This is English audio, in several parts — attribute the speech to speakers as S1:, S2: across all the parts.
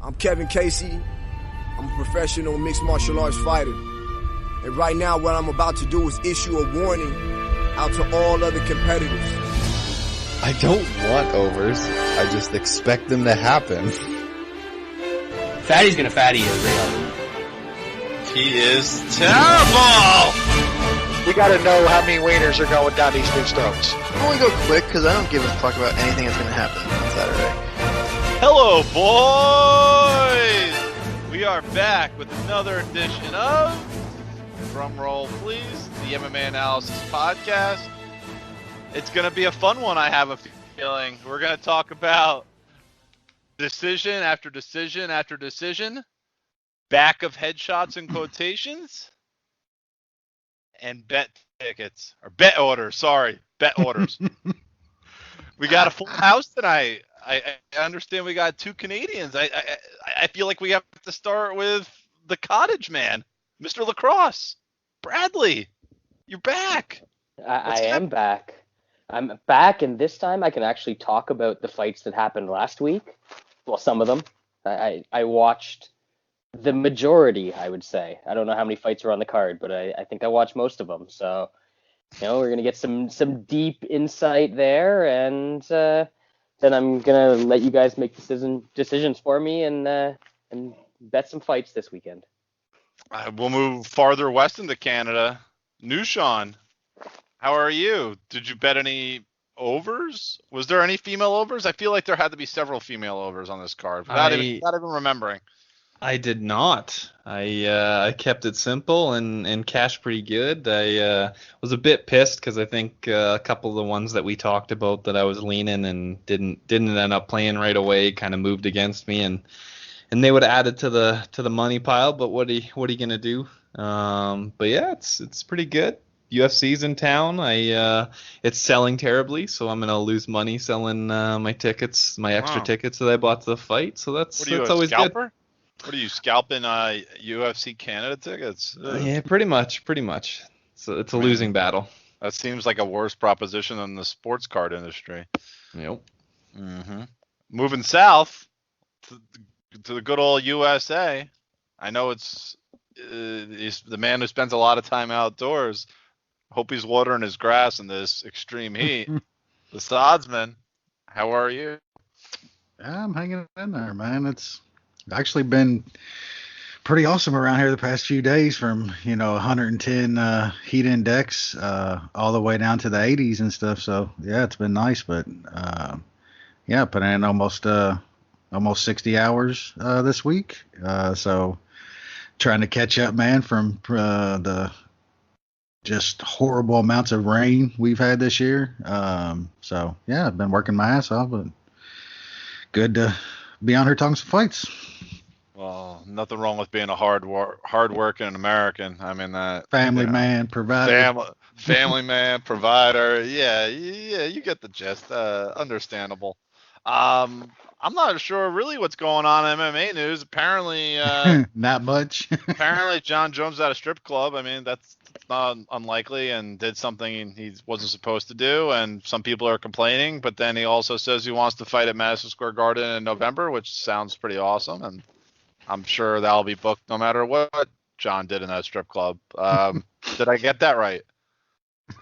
S1: I'm Kevin Casey. I'm a professional mixed martial arts fighter. And right now what I'm about to do is issue a warning out to all other competitors.
S2: I don't want overs. I just expect them to happen.
S3: Fatty's gonna fatty his real.
S4: He is terrible!
S5: We gotta know how many wieners are going down these dudes' throats.
S6: I'm gonna go quick because I don't give a fuck about anything that's gonna happen on Saturday.
S4: Hello, boys! We are back with another edition of, drumroll please, the MMA Analysis podcast. It's going to be a fun one, I have a feeling. We're going to talk about decision after decision after decision, back of headshots and quotations, and bet tickets, or bet orders, bet orders. We got a full house tonight. I understand we got two Canadians. I feel like we have to start with the cottage man, Mr. Lacrosse. Bradley, you're back.
S3: I am back. I'm back, and this time I can actually talk about the fights that happened last week. Well, some of them. I watched the majority, I would say. I don't know how many fights were on the card, but I think I watched most of them. So, we're going to get some deep insight there, and then I'm going to let you guys make decisions for me and bet some fights this weekend.
S4: We'll move farther west into Canada. New Sean, how are you? Did you bet any overs? Was there any female overs? I feel like there had to be several female overs on this card. Not even remembering.
S2: I did not. I kept it simple and cashed pretty good. I was a bit pissed because I think a couple of the ones that we talked about that I was leaning and didn't end up playing right away kind of moved against me and they would add it to the money pile. But what are you gonna do? But yeah, it's pretty good. UFC's in town. It's selling terribly, so I'm gonna lose money selling my tickets, my extra tickets that I bought to the fight. So that's always
S4: scalper?
S2: good.
S4: What are you scalping UFC Canada tickets?
S2: Yeah, pretty much. So it's a losing battle.
S4: That seems like a worse proposition than the sports card industry.
S2: Yep.
S4: Mm-hmm. Moving south to the good old USA. I know he's the man who spends a lot of time outdoors. Hope he's watering his grass in this extreme heat. The Sodsman, how are you?
S7: I'm hanging in there, man. It's actually been pretty awesome around here the past few days, from 110 heat index all the way down to the 80s and stuff. So yeah, it's been nice, but put in almost 60 hours this week. So trying to catch up, man, from the just horrible amounts of rain we've had this year. So yeah, I've been working my ass off, but good to be on here talking some fights.
S4: Well, nothing wrong with being a hard-working American. I mean, that
S7: family man, provider.
S4: Family man, provider. Yeah, you get the gist. Understandable. I'm not sure really what's going on in MMA news. Apparently,
S7: not much.
S4: Apparently, Jon Jones at a strip club. I mean, that's not unlikely, and did something he wasn't supposed to do. And some people are complaining, but then he also says he wants to fight at Madison Square Garden in November, which sounds pretty awesome. And I'm sure that'll be booked no matter what John did in that strip club. Did I get that right?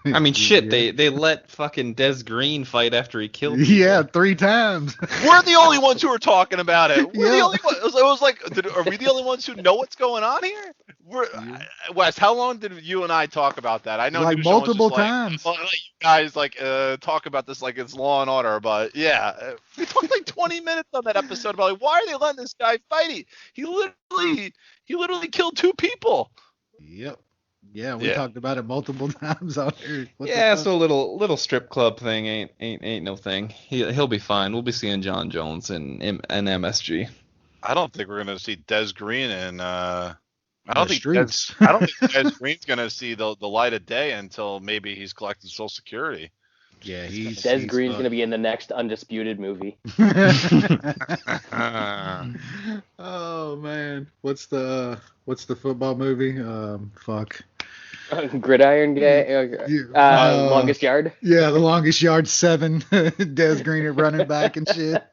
S2: I mean, shit, they let fucking Des Green fight after he killed people.
S7: Yeah, 3 times.
S4: We're the only ones who are talking about it. We're the only ones. It was like, are we the only ones who know what's going on here? Wes, how long did you and I talk about that? I know
S7: like multiple times.
S4: You guys talk about this like it's Law and Order, but yeah, we talked like 20 minutes on that episode about like, why are they letting this guy fight? He literally killed 2 people.
S7: Yep. Yeah, we talked about it multiple times out here.
S2: So a little strip club thing ain't no thing. He'll be fine. We'll be seeing Jon Jones and MSG.
S4: I don't think we're gonna see Des Green in. I don't think Des Green's gonna see the light of day until maybe he's collecting Social Security.
S7: Yeah,
S3: Des Green's gonna be in the next Undisputed movie.
S7: Oh man, what's the football movie? Fuck.
S3: Gridiron Gang, Longest Yard.
S7: Yeah, The Longest Yard 7. Des Green at running back and shit.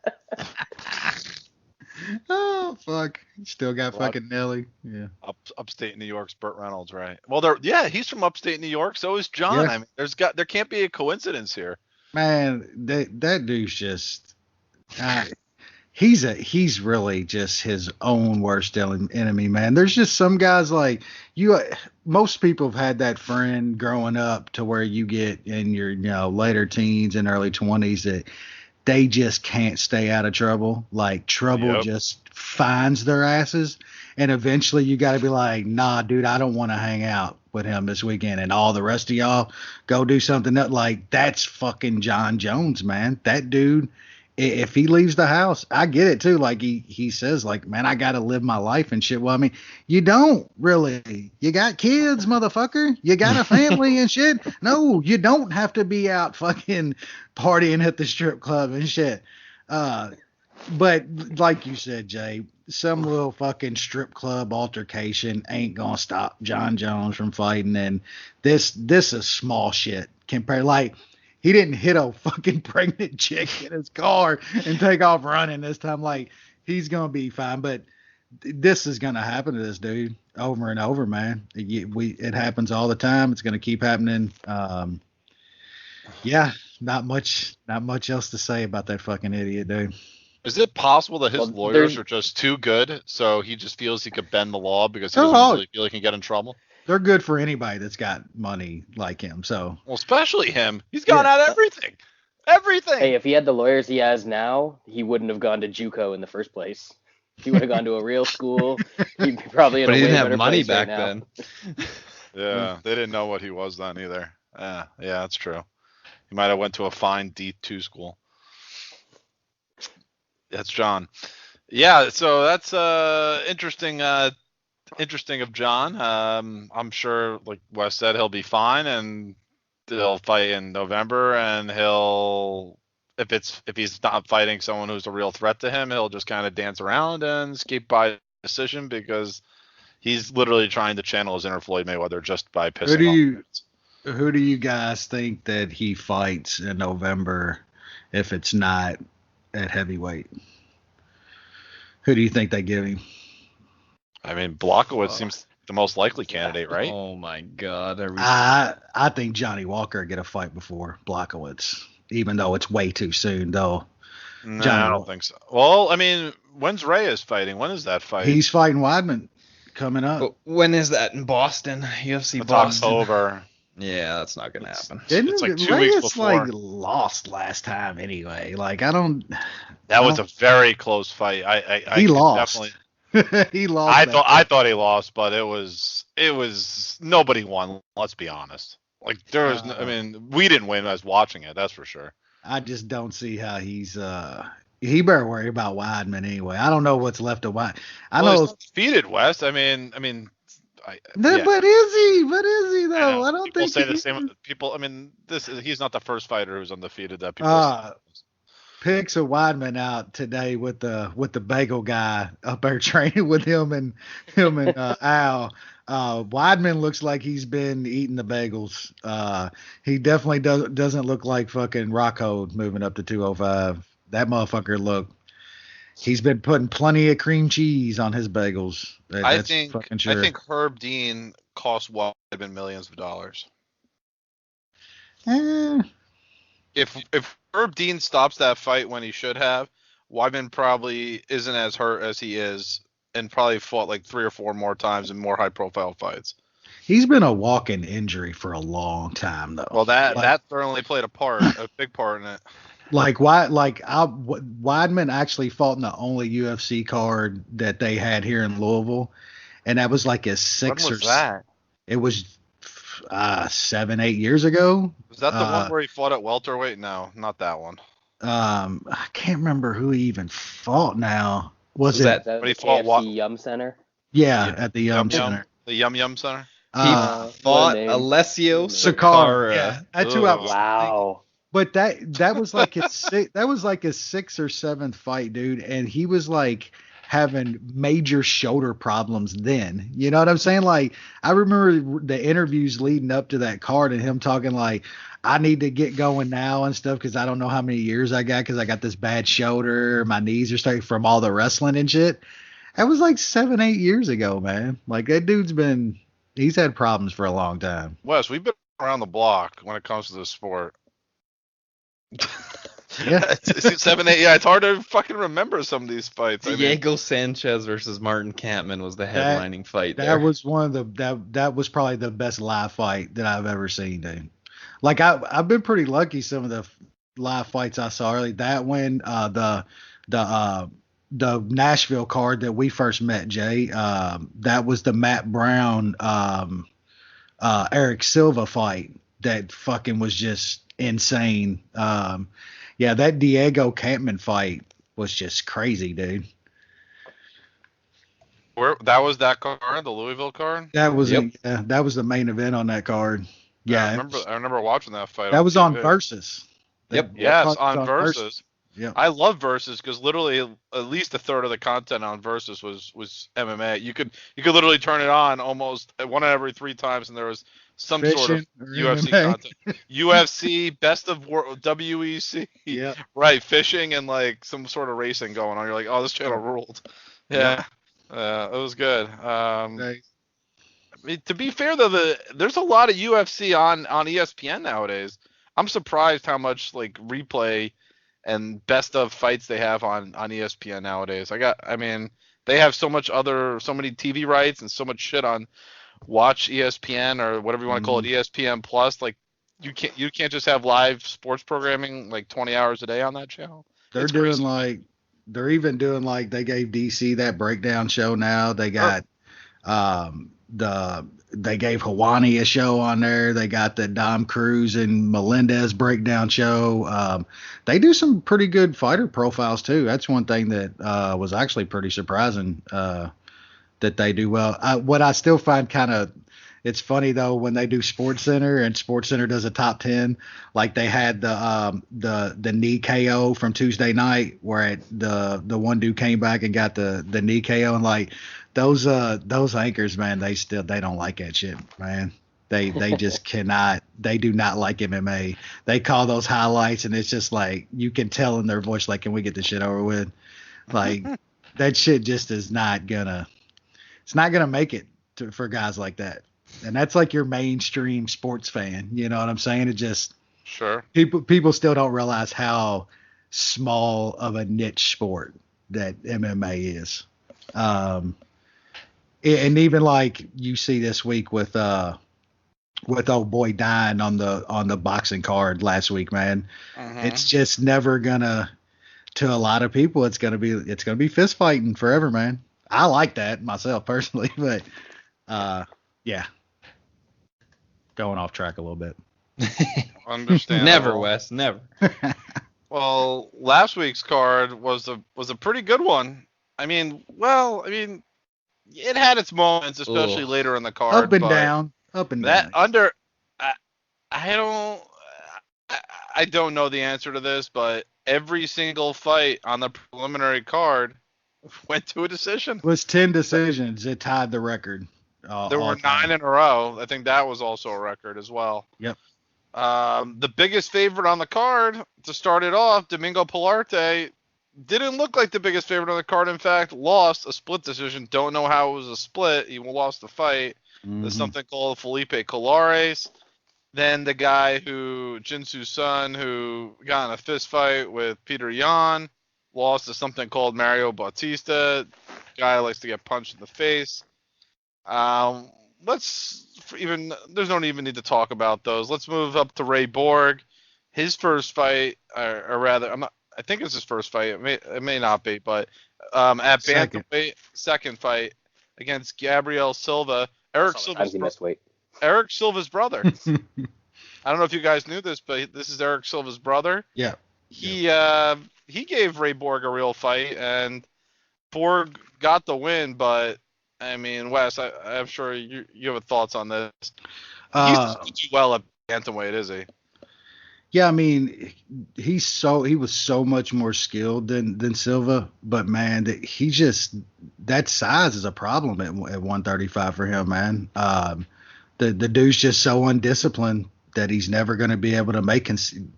S7: Oh Oh fuck! Still got fucking Nelly. Yeah.
S4: Upstate New York's Burt Reynolds, right? Well, he's from upstate New York. So is John.
S7: Yeah.
S4: I mean, there can't be a coincidence here.
S7: Man, that dude's just. He's really just his own worst enemy, man. There's just some guys like you. Most people have had that friend growing up to where you get in your later teens and early 20s that they just can't stay out of trouble. Like trouble just finds their asses, and eventually you got to be like, nah, dude, I don't want to hang out with him this weekend, and all the rest of y'all go do something that like that's fucking Jon Jones, man. That dude. If he leaves the house, I get it too. Like he says, like, man, I got to live my life and shit. Well, I mean, you don't really. You got kids, motherfucker. You got a family and shit. No, you don't have to be out fucking partying at the strip club and shit. But like you said, Jay, some little fucking strip club altercation ain't gonna stop Jon Jones from fighting. And this is small shit compared, like. He didn't hit a fucking pregnant chick in his car and take off running this time. Like, he's going to be fine. But this is going to happen to this dude over and over, man. It happens all the time. It's going to keep happening. Yeah, not much else to say about that fucking idiot, dude.
S4: Is it possible that his lawyers are just too good, so he just feels he could bend the law because he doesn't really feel he can get in trouble?
S7: They're good for anybody that's got money like him. So,
S4: well, especially him. He's gone out everything. Everything.
S3: Hey, if he had the lawyers he has now, he wouldn't have gone to JUCO in the first place. He would have gone to a real school. He'd be probably in a way better place. But he didn't have money back then.
S4: Yeah, they didn't know what he was then either. Yeah, that's true. He might have went to a fine D2 school. That's John. Yeah, so that's interesting of John. I'm sure, like Wes said, he'll be fine, and they'll fight in November. And if he's not fighting someone who's a real threat to him, he'll just kind of dance around and escape by decision because he's literally trying to channel his inner Floyd Mayweather just by pissing off.
S7: Who do you guys think that he fights in November if it's not at heavyweight? Who do you think they give him?
S4: I mean, Blachowicz seems the most likely candidate, right?
S2: Oh my God!
S7: I think Johnny Walker will get a fight before Blachowicz, even though it's way too soon, though.
S4: No, I don't think so. Well, I mean, when's Reyes fighting? When is that fight?
S7: He's fighting Weidman coming up.
S2: But when is that in Boston? UFC Boston.
S4: October.
S2: Yeah, that's not gonna happen.
S7: It's like 2 weeks before. Like lost last time anyway. Like
S4: That was a very close fight.
S7: He lost.
S4: Definitely.
S7: He lost.
S4: I thought he lost, but it was nobody won. Let's be honest. Like there was, I mean, we didn't win as watching it. That's for sure.
S7: I just don't see how he's. He better worry about Weidman anyway. I don't know what's left of Weidman. I know
S4: he's defeated West. But is
S7: he though? I don't think
S4: people say the same. People. I mean, he's not the first fighter who's undefeated that people.
S7: Picks a Weidman out today with the bagel guy up there training with him and Al. Weidman looks like he's been eating the bagels. He definitely doesn't look like fucking Rockhold moving up to 205. That motherfucker he's been putting plenty of cream cheese on his bagels.
S4: I think Herb Dean cost Weidman millions of dollars. If Herb Dean stops that fight when he should have, Weidman probably isn't as hurt as he is and probably fought like 3 or 4 more times in more high-profile fights.
S7: He's been a walking injury for a long time, though.
S4: Well, that certainly played a big part in it.
S7: Weidman actually fought in the only UFC card that they had here in Louisville, and that was like a 6
S4: when was that?
S7: It was 7-8 years ago.
S4: Was that the one where he fought at welterweight? No, not that one.
S7: I can't remember who he even fought now. Was
S3: that
S4: when he fought
S3: AFC Yum Center?
S7: Yeah, at the Yum Center.
S4: The Yum Center?
S2: He fought Alessio Sakara.
S7: Yeah, that's who I was
S3: Wow.
S7: But that was like his that was like his 6th or 7th fight, dude, and he was like having major shoulder problems then. You know what I'm saying? Like, I remember the interviews leading up to that card and him talking like, I need to get going now and stuff because I don't know how many years I got because I got this bad shoulder. My knees are starting from all the wrestling and shit. That was like 7-8 years ago, man. Like that he's had problems for a long time.
S8: Wes, we've been around the block when it comes to this sport.
S7: Yeah.
S8: 7, 8. Yeah, it's hard to fucking remember some of these fights.
S2: Diego Sanchez versus Martin Kampmann was the headlining fight.
S7: That was that was probably the best live fight that I've ever seen, dude. Like I've been pretty lucky. Some of the live fights I saw early. That one, the Nashville card that we first met, Jay. That was the Matt Brown, Eric Silva fight. That fucking was just insane. Yeah, that Diego Kampmann fight was just crazy, dude.
S8: That was that card, the Louisville card?
S7: That was that was the main event on that card. Yeah,
S8: I remember watching that fight.
S7: That was on Versus.
S8: Yes, on Versus.
S7: Yeah,
S8: I love Versus because literally at least a third of the content on Versus was MMA. You could literally turn it on almost one every 3 times, and there was some sort of UFC content. UFC, best of world, WEC, right? Fishing and like some sort of racing going on. You're like, oh, this channel ruled. Yeah, it was good.
S7: Nice.
S8: I mean, to be fair though, there's a lot of UFC on ESPN nowadays. I'm surprised how much like replay and best of fights they have on ESPN nowadays. I mean, they have so many TV rights and so much shit on Watch ESPN or whatever you want to call it, ESPN Plus. Like you can't just have live sports programming like 20 hours a day on that channel.
S7: They're even doing like they gave DC that breakdown show now. They got they gave Hawani a show on there. They got the Dom Cruz and Melendez breakdown show. They do some pretty good fighter profiles too. That's one thing that was actually pretty surprising that they do well. What I still find kind of it's funny though when they do Sports Center and Sports Center does a top 10, like they had the knee KO from Tuesday night where the one dude came back and got the knee KO, and like those anchors, man, they don't like that shit, man. They just cannot. They do not like MMA. They call those highlights, and it's just like you can tell in their voice, like, can we get this shit over with? Like that shit just is not gonna. It's not gonna make it for guys like that. And that's like your mainstream sports fan. You know what I'm saying? It just people still don't realize how small of a niche sport that MMA is. And even like you see this week with old boy dying on the boxing card last week, man. It's just never gonna, to a lot of people, it's gonna be fist fighting forever, man. I like that myself personally, but yeah. Going off track a little bit.
S8: Understand.
S2: Never, Wes. Never.
S8: Well, last week's card was a pretty good one. I mean, it had its moments, especially later in the card.
S7: Up and down.
S8: I don't know the answer to this, but every single fight on the preliminary card went to a decision.
S7: It was 10 decisions. It tied the record.
S8: There were 9 in a row. I think that was also a record as well.
S7: Yep.
S8: The biggest favorite on the card to start it off, Domingo Pilarte, didn't look like the biggest favorite on the card. In fact, lost a split decision. Don't know how it was a split. He lost the fight. There's something called Felipe Colares. Then the guy Jinsu Sun, who got in a fist fight with Peter Yan, lost to something called Mario Bautista. Guy likes to get punched in the face. There's no even need to talk about those. Let's move up to Ray Borg. His first fight, or rather, I think it's his first fight. It may not be, but at bantamweight, second fight against Gabriel Silva. Eric Silva's brother. I don't know if you guys knew this, but this is Eric Silva's brother.
S7: Yeah.
S8: He gave Ray Borg a real fight, and Borg got the win, but I mean, Wes, I'm sure you have thoughts on this. He's not too well at bantamweight, is he?
S7: Yeah, I mean, he was so much more skilled than Silva, but man, that size is a problem at 135 for him, man. The dude's just so undisciplined that he's never going to be able to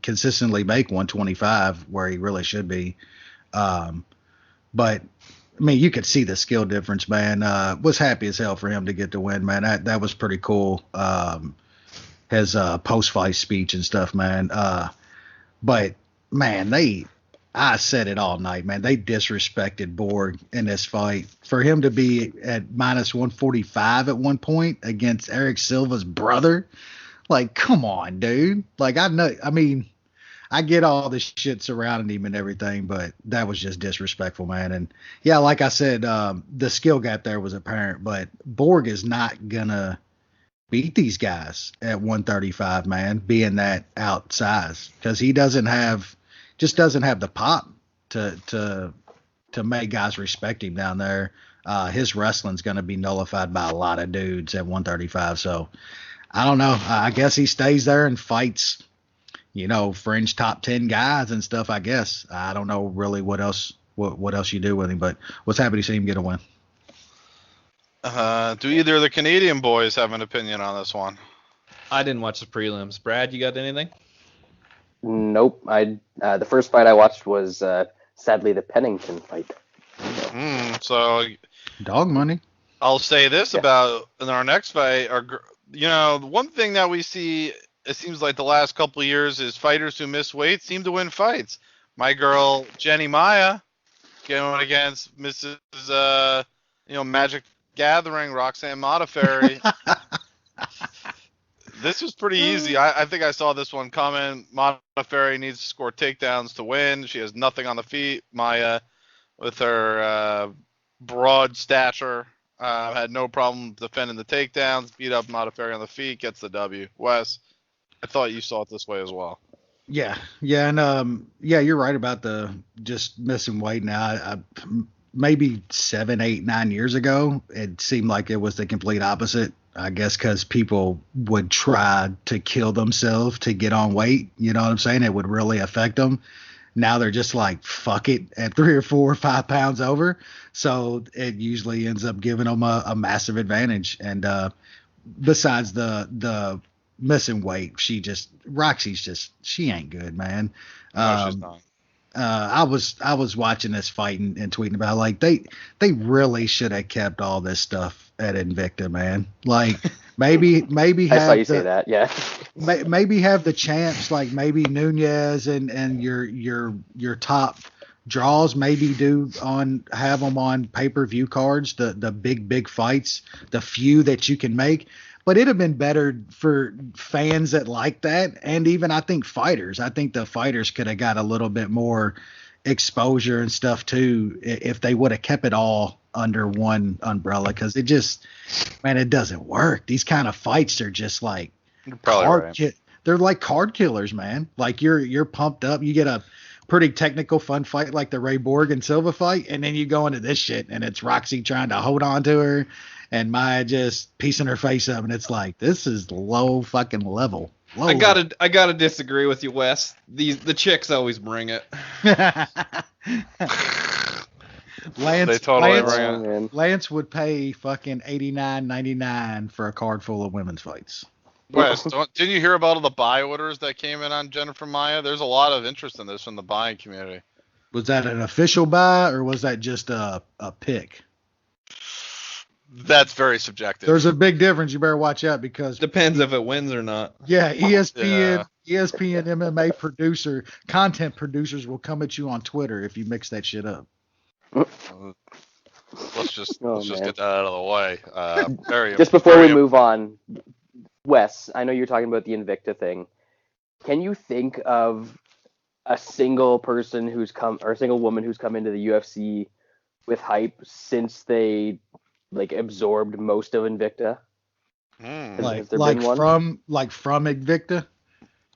S7: consistently make 125 where he really should be. But I mean, you could see the skill difference, man. Was happy as hell for him to get the win, man. That was pretty cool. His post-fight speech and stuff, man. But man, I said it all night, man. They disrespected Borg in this fight. For him to be at minus 145 at one point against Eric Silva's brother, like, come on, dude. Like, I get all this shit surrounding him and everything, but that was just disrespectful, man. And yeah, like I said, the skill gap there was apparent, but Borg is not gonna beat these guys at 135, man, being that outsized, because he doesn't have the pop to make guys respect him down there. His wrestling's gonna be nullified by a lot of dudes at 135. So I don't know. I guess he stays there and fights, fringe top 10 guys and stuff, I guess. I don't know really what else you do with him, but was happy to see him get a win.
S8: Do either of the Canadian boys have an opinion on this one?
S2: I didn't watch the prelims. Brad, you got anything?
S3: Nope. The first fight I watched was sadly the Pennington fight.
S8: So
S7: dog money.
S8: I'll say this about in our next fight. One thing that we see, it seems like the last couple of years, is fighters who miss weight seem to win fights. My girl Jenny Maya going against Mrs. Magic Gathering, Roxanne Modafferi. This was pretty easy. I think I saw this one coming. Modafferi needs to score takedowns to win. She has nothing on the feet. Maya, with her broad stature, had no problem defending the takedowns, beat up Modafferi on the feet, gets the W. Wes, I thought you saw it this way as well.
S7: Yeah, and you're right about the just missing weight. Now, maybe 7, 8, 9 years ago, it seemed like it was the complete opposite. I guess because people would try to kill themselves to get on weight. You know what I'm saying? It would really affect them. Now they're just like, fuck it, at 3 or 4 or 5 pounds over. So it usually ends up giving them a massive advantage. And besides the missing weight, Roxy's she ain't good, man.
S8: No, she's not.
S7: I was watching this fight and tweeting about, like, they really should have kept all this stuff at Invicta, man. Like, maybe
S3: I saw you say that, yeah.
S7: Maybe have the champs, like maybe Nunez and your top draws, maybe have them on pay-per-view cards, the big fights, the few that you can make. But it'd have been better for fans that like that, and even I think fighters. I think the fighters could have got a little bit more exposure and stuff too if they would have kept it all under one umbrella, because it doesn't work. These kind of fights are just like they're like card killers, man. Like you're pumped up, you get a pretty technical fun fight like the Ray Borg and Silva fight, and then you go into this shit and it's Roxy trying to hold on to her and Maya just piecing her face up, and it's like, this is low fucking level.
S2: I gotta disagree with you, Wes. The chicks always bring it.
S7: Lance would pay fucking $89.99 for a card full of women's fights.
S8: Wes, didn't you hear about all the buy orders that came in on Jennifer Maya? There's a lot of interest in this from the buying community.
S7: Was that an official buy, or was that just a pick?
S8: That's very subjective.
S7: There's a big difference. You better watch out, because
S2: depends if it wins or not.
S7: Yeah, ESPN MMA content producers will come at you on Twitter if you mix that shit up.
S8: Let's just get that out of the way.
S3: Just before we move on, Wes, I know you're talking about the Invicta thing. Can you think of a single person who's come, or a single woman who's come into the UFC with hype since they absorbed most of Invicta?
S7: Like from Invicta?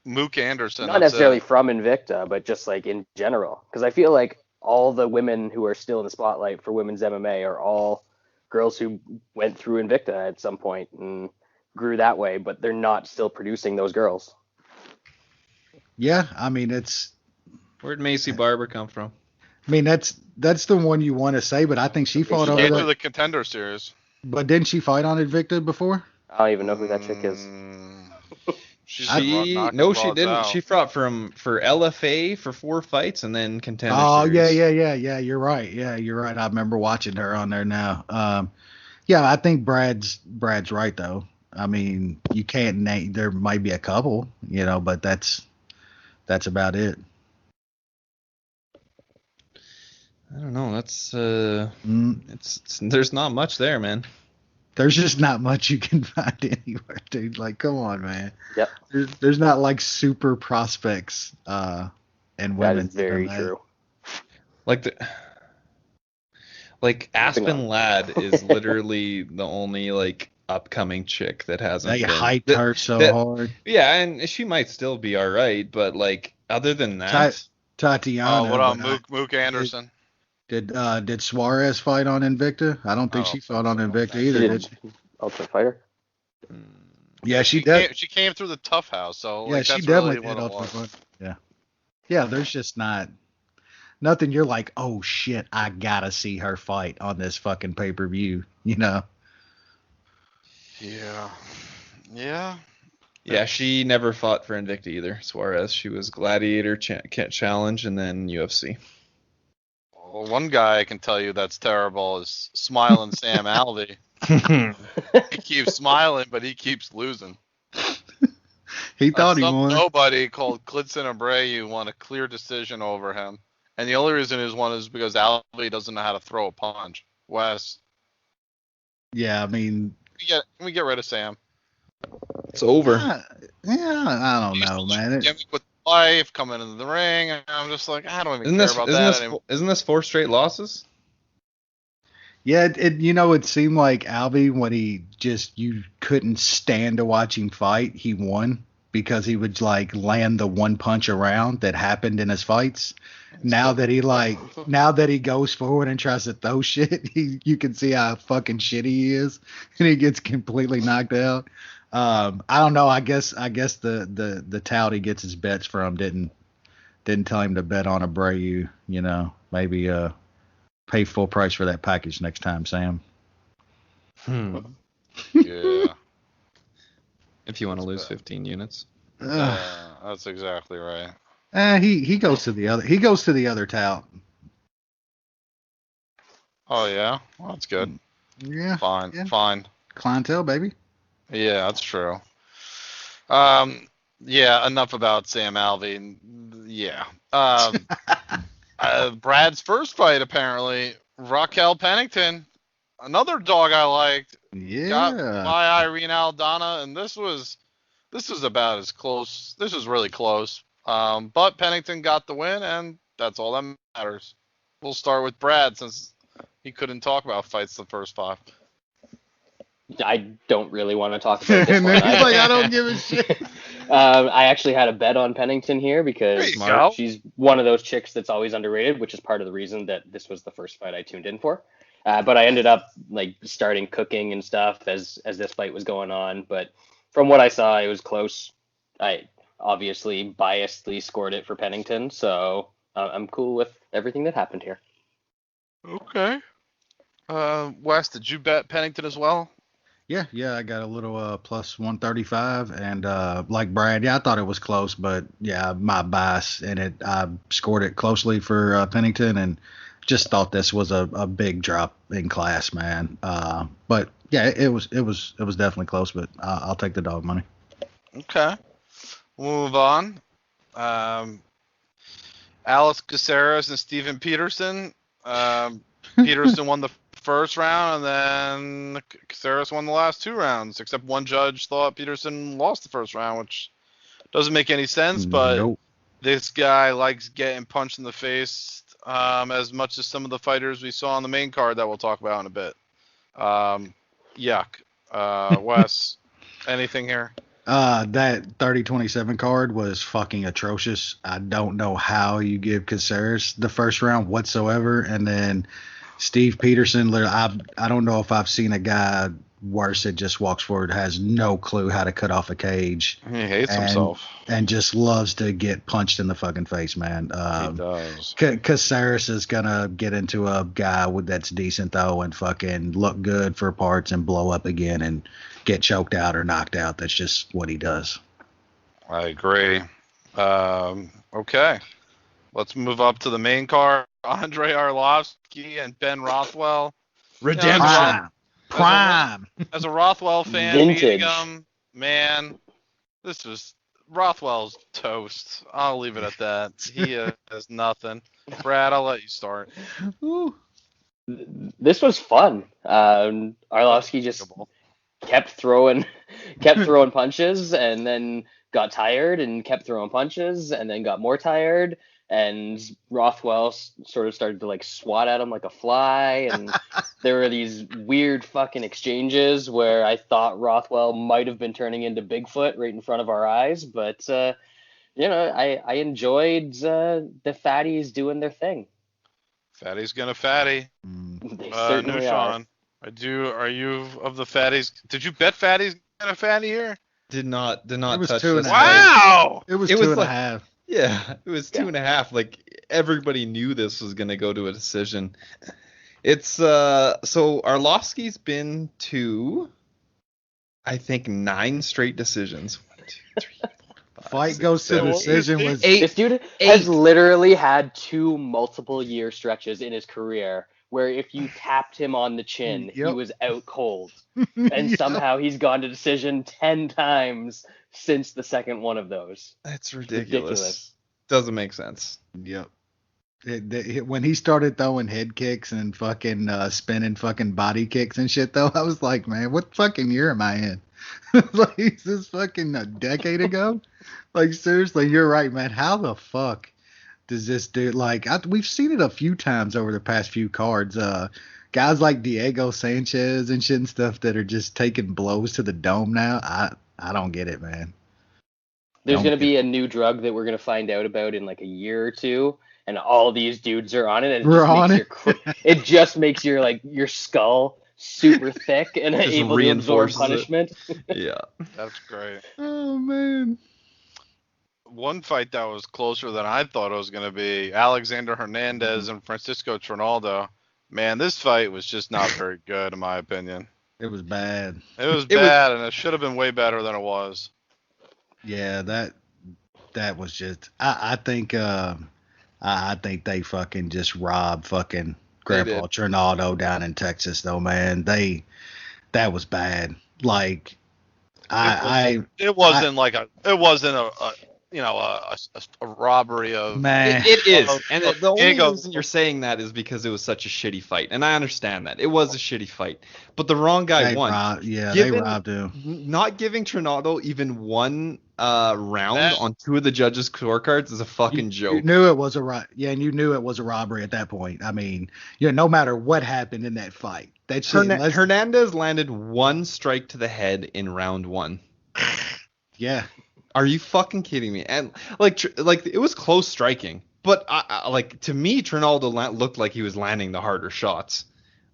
S8: Mook Anderson.
S3: Not necessarily from Invicta, but just like in general. Because I feel like all the women who are still in the spotlight for women's MMA are all girls who went through Invicta at some point and grew that way, but they're not still producing those girls.
S7: Yeah, I mean,
S2: where'd Macy Barber come from?
S7: I mean, that's the one you want to say, but I think she fought on
S8: the Contender Series.
S7: But didn't she fight on Invicta before?
S3: I don't even know who that chick is.
S8: She's
S2: She
S8: knocking
S2: no, she
S8: broads
S2: didn't.
S8: out.
S2: She fought for LFA for 4 fights and then contender
S7: Oh
S2: series.
S7: yeah. You're right. Yeah, you're right. I remember watching her on there now. Yeah, I think Brad's right though. I mean, you can't name. There might be a couple, but that's about it.
S2: I don't know. That's it's there's not much there, man.
S7: There's just not much you can find anywhere, dude. Like, come on, man.
S3: Yep.
S7: There's not like super prospects and
S3: That
S7: women.
S3: is very true.
S2: Like Aspen Ladd is literally the only like upcoming chick that hasn't
S7: They
S2: been.
S7: hyped her so hard.
S2: Yeah, and she might still be all right, but like other than that,
S7: Tatiana.
S8: Oh, what up, Mook Anderson?
S7: Did Suarez fight on Invicta? I don't think she fought on Invicta either, did she?
S3: Ultimate Fighter.
S7: Yeah, she did.
S8: She came through the Tough House, so
S7: Yeah,
S8: like,
S7: she
S8: that's
S7: definitely
S8: really
S7: did
S8: what it
S7: Ultimate
S8: was.
S7: Fighter. Yeah, there's just nothing. You're like, oh shit, I gotta see her fight on this fucking pay-per-view.
S8: Yeah.
S2: yeah, she never fought for Invicta either. Suarez, she was Gladiator Challenge and then UFC.
S8: Well, one guy I can tell you that's terrible is Smiling Sam Alvey. He keeps smiling, but he keeps losing.
S7: He thought he
S8: Some
S7: won.
S8: nobody called Clitson Abreu won a clear decision over him. And the only reason is because Alvey doesn't know how to throw a punch. Wes,
S7: Yeah, I mean,
S8: can we get rid of Sam?
S2: It's over.
S7: I don't know, man.
S8: Gimmick with life, coming into the ring, and I'm just like, I don't even care about that anymore.
S2: Isn't this 4 straight losses?
S7: Yeah, it seemed like Alvey, when you couldn't stand to watch him fight, he won because he would like land the one punch around that happened in his fights. Now that he goes forward and tries to throw shit, you can see how fucking shitty he is, and he gets completely knocked out. I don't know. I guess the tout he gets his bets from didn't tell him to bet on Abreu. Maybe pay full price for that package next time, Sam.
S8: Yeah.
S2: If you want to lose 15 units.
S8: That's exactly right.
S7: He goes to the other tout.
S8: Oh yeah, well, that's good.
S7: Yeah.
S8: Fine.
S7: Clientele, baby.
S8: Yeah, that's true. Yeah, enough about Sam Alvey. Yeah. Brad's first fight, apparently, Raquel Pennington, another dog I liked.
S7: Yeah.
S8: Got by Irene Aldana, and this was about as close. This was really close. But Pennington got the win, and that's all that matters. We'll start with Brad since he couldn't talk about fights the first 5.
S3: I don't really want to talk about this one.
S7: He's like, I don't give a shit.
S3: I actually had a bet on Pennington here because
S8: There you go.
S3: she's one of those chicks that's always underrated, which is part of the reason that this was the first fight I tuned in for. But I ended up like starting cooking and stuff as this fight was going on. But from what I saw, it was close. I obviously biasedly scored it for Pennington, so I'm cool with everything that happened here.
S8: Okay. Wes, did you bet Pennington as well?
S7: Yeah, I got a little plus 135, and like Brad, I thought it was close, but yeah, my bias in it, I scored it closely for Pennington, and just thought this was a big drop in class, man. But yeah, it was definitely close, but I'll take the dog money.
S8: Okay. We'll move on. Alex Caceres and Steven Peterson. Peterson won the first round, and then Caceres won the last 2 rounds, except one judge thought Peterson lost the first round, which doesn't make any sense, but
S7: Nope.
S8: This guy likes getting punched in the face as much as some of the fighters we saw on the main card that we'll talk about in a bit. Yuck. Wes, anything here?
S7: That 30-27 card was fucking atrocious. I don't know how you give Caceres the first round whatsoever, and then Steve Peterson, I don't know if I've seen a guy worse that just walks forward, has no clue how to cut off a cage.
S8: He hates himself.
S7: And just loves to get punched in the fucking face, man.
S8: He does.
S7: Caceres is going to get into a guy that's decent, though, and fucking look good for parts and blow up again and get choked out or knocked out. That's just what he does.
S8: I agree. Okay. Let's move up to the main card. Andre Arlovsky and Ben Rothwell.
S2: Redemption.
S7: Prime.
S8: As a Rothwell fan,
S3: Vintage.
S8: meeting him, man, this was Rothwell's toast. I'll leave it at that. He has nothing. Brad, I'll let you start.
S7: Ooh.
S3: This was fun. Arlovsky just kept throwing punches, and then got tired and kept throwing punches, and then got more tired. And Rothwell sort of started to like swat at him like a fly, and there were these weird fucking exchanges where I thought Rothwell might have been turning into Bigfoot right in front of our eyes. But I enjoyed the fatties doing their thing.
S8: Fatty's gonna fatty.
S3: They certainly are.
S8: Are you of the fatties? Did you bet Fatty's gonna fatty here?
S2: Did not
S7: It was
S2: touch
S7: 2.5.
S2: this.
S8: Wow!
S7: It was
S2: It
S7: two
S2: was
S7: and a
S2: like-
S7: half.
S2: Yeah, it was 2.5. Like everybody knew this was gonna go to a decision. It's so Arlovsky's been to, I think, 9 straight decisions. 1, 2, 3, 4, 5,
S7: Fight
S2: 6,
S7: goes to
S2: 7,
S7: decision was
S2: 8.
S3: This dude has literally had 2 multiple year stretches in his career where if you tapped him on the chin, he
S7: Yep.
S3: was out cold. And
S7: Yeah.
S3: somehow he's gone to decision 10 times since the second one of those.
S2: That's
S3: Ridiculous.
S2: ridiculous. Doesn't make sense.
S7: Yep. When he started throwing head kicks and fucking spinning fucking body kicks and shit, though, I was like, man, what fucking year am I in? Like, is this fucking a decade ago? Like, seriously, you're right, man. How the fuck does this dude, like, we've seen it a few times over the past few cards. Guys like Diego Sanchez and shit and stuff that are just taking blows to the dome now. I don't get it, man.
S3: There's
S7: Don't
S3: going to
S7: get
S3: be a new drug that we're going to find out about in like a year or two, and all these dudes are on it, and
S7: We're on it.
S3: It just makes your skull super thick and
S2: Just
S3: able to absorb
S2: reinforces it.
S3: punishment.
S2: Yeah.
S8: That's great.
S7: Oh, man.
S8: One fight that was closer than I thought it was going to be, Alexander Hernandez and Francisco Trinaldo. Man, this fight was just not very good, in my opinion.
S7: It was bad.
S8: It was bad, and it should have been way better than it was.
S7: Yeah, that was just. I think they fucking just robbed fucking Grandpa Trinaldo down in Texas, though, man. That was bad. Like,
S8: It wasn't a robbery of.
S7: man.
S2: It is. And the only
S8: Diego-
S2: reason you're saying that is because it was such a shitty fight. And I understand that. It was a shitty fight. But the wrong guy won.
S7: They robbed him.
S2: Not giving Trinaldo even one round on 2 of the judges' scorecards is a fucking joke.
S7: You knew it was and you knew it was a robbery at that point. I mean, no matter what happened in that fight, that shit.
S2: Hernandez landed 1 strike to the head in round 1.
S7: Yeah.
S2: Are you fucking kidding me? And like it was close striking, but to me, Trinaldo looked like he was landing the harder shots,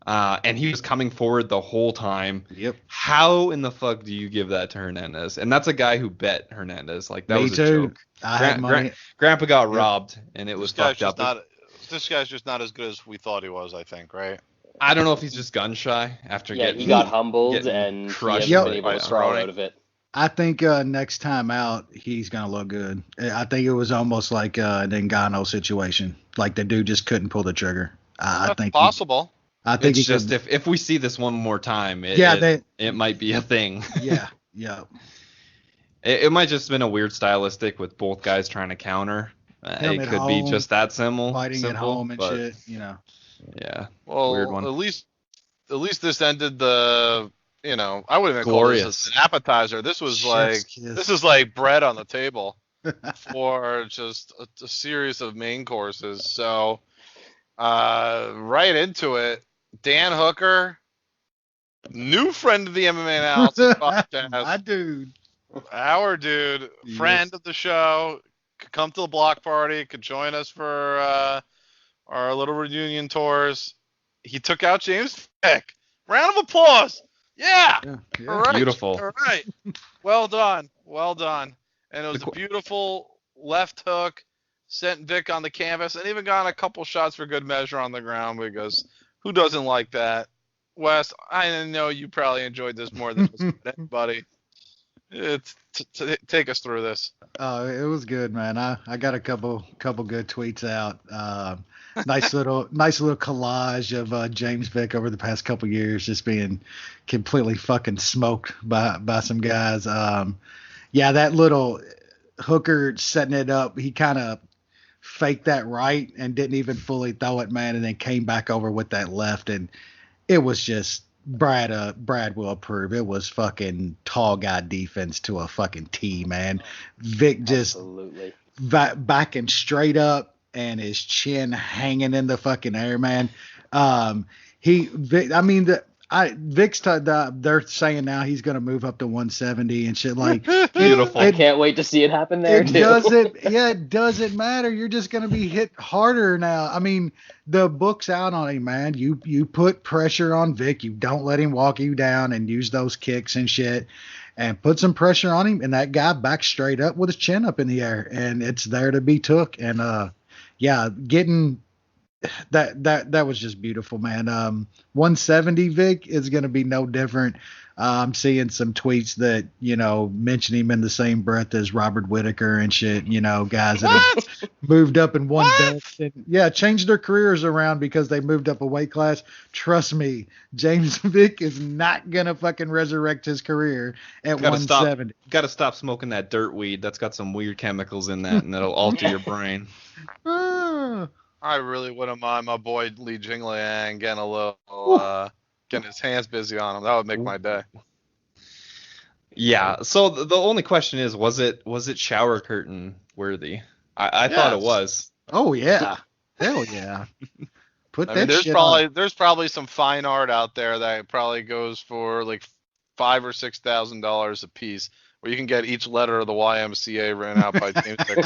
S2: and he was coming forward the whole time.
S7: Yep.
S2: How in the fuck do you give that to Hernandez? And that's a guy who bet Hernandez. Like that
S7: Me
S2: was
S7: too.
S2: a joke.
S7: I had money.
S2: Grandpa got robbed, and it was fucked up.
S8: This guy's just not as good as we thought he was, I think, right?
S2: I don't know if he's just gun shy after
S3: He got humbled
S2: getting
S3: and
S2: crushed
S3: he hasn't been
S2: by
S3: able to crawl
S8: Cerrone.
S3: out of it.
S7: I think next time out he's gonna look good. I think it was almost like an Ngannou situation. Like the dude just couldn't pull the trigger. I
S8: That's
S7: think
S8: possible.
S7: I think
S2: It's just if we see this one more time, it might be a thing.
S7: Yeah.
S2: It might just been a weird stylistic with both guys trying to counter. It could be just that simple.
S7: Fighting at home and shit.
S2: Yeah.
S8: Well,
S2: weird one.
S8: at least this ended the. I wouldn't even
S2: Glorious.
S8: call this an appetizer. This was
S7: Chef's kiss.
S8: this is like bread on the table for just a series of main courses. So, right into it, Dan Hooker, new friend of the MMA Analysis podcast.
S7: My dude.
S8: Our dude, friend of the show, could come to the block party, could join us for our little reunion tours. He took out James Vick. Round of applause. Yeah. All right.
S2: Beautiful.
S8: All right. Well done. And it was a beautiful left hook, sent Vick on the canvas, and even got a couple shots for good measure on the ground because who doesn't like that? Wes, I know you probably enjoyed this more than anybody. Take us through this.
S7: It was good, man. I got a couple good tweets out. Nice little collage of James Vick over the past couple years, just being completely fucking smoked by some guys. Yeah, that little Hooker setting it up, he kind of faked that right and didn't even fully throw it, man, and then came back over with that left, and it was just Brad will approve. It was fucking tall guy defense to a fucking T, man. Vic just
S3: Absolutely.
S7: Backing straight up and his chin hanging in the fucking air, man. Vic's they're saying now he's going to move up to 170 and shit like.
S2: Beautiful.
S3: I can't wait to see it happen there too.
S7: It doesn't matter. You're just going to be hit harder now. I mean, the book's out on him, man. You put pressure on Vic. You don't let him walk you down and use those kicks and shit, and put some pressure on him. And that guy back straight up with his chin up in the air, and it's there to be took. And getting. That was just beautiful, man. 170 Vic is going to be no different. I'm seeing some tweets that, mention him in the same breath as Robert Whittaker and shit, guys that have moved up in one belt and changed their careers around because they moved up a weight class. Trust me, James Vick is not going to fucking resurrect his career at 170.
S2: Got to stop smoking that dirt weed. That's got some weird chemicals in that, and that'll alter your brain.
S8: I really wouldn't mind my boy Li Jingliang getting a little, getting his hands busy on him. That would make my day.
S2: Yeah. So the only question is, was it shower curtain worthy? I thought it was.
S7: Oh yeah. Hell yeah.
S8: There's probably some fine art out there that probably goes for like $5,000 or $6,000 a piece, where you can get each letter of the YMCA written out by James Vick.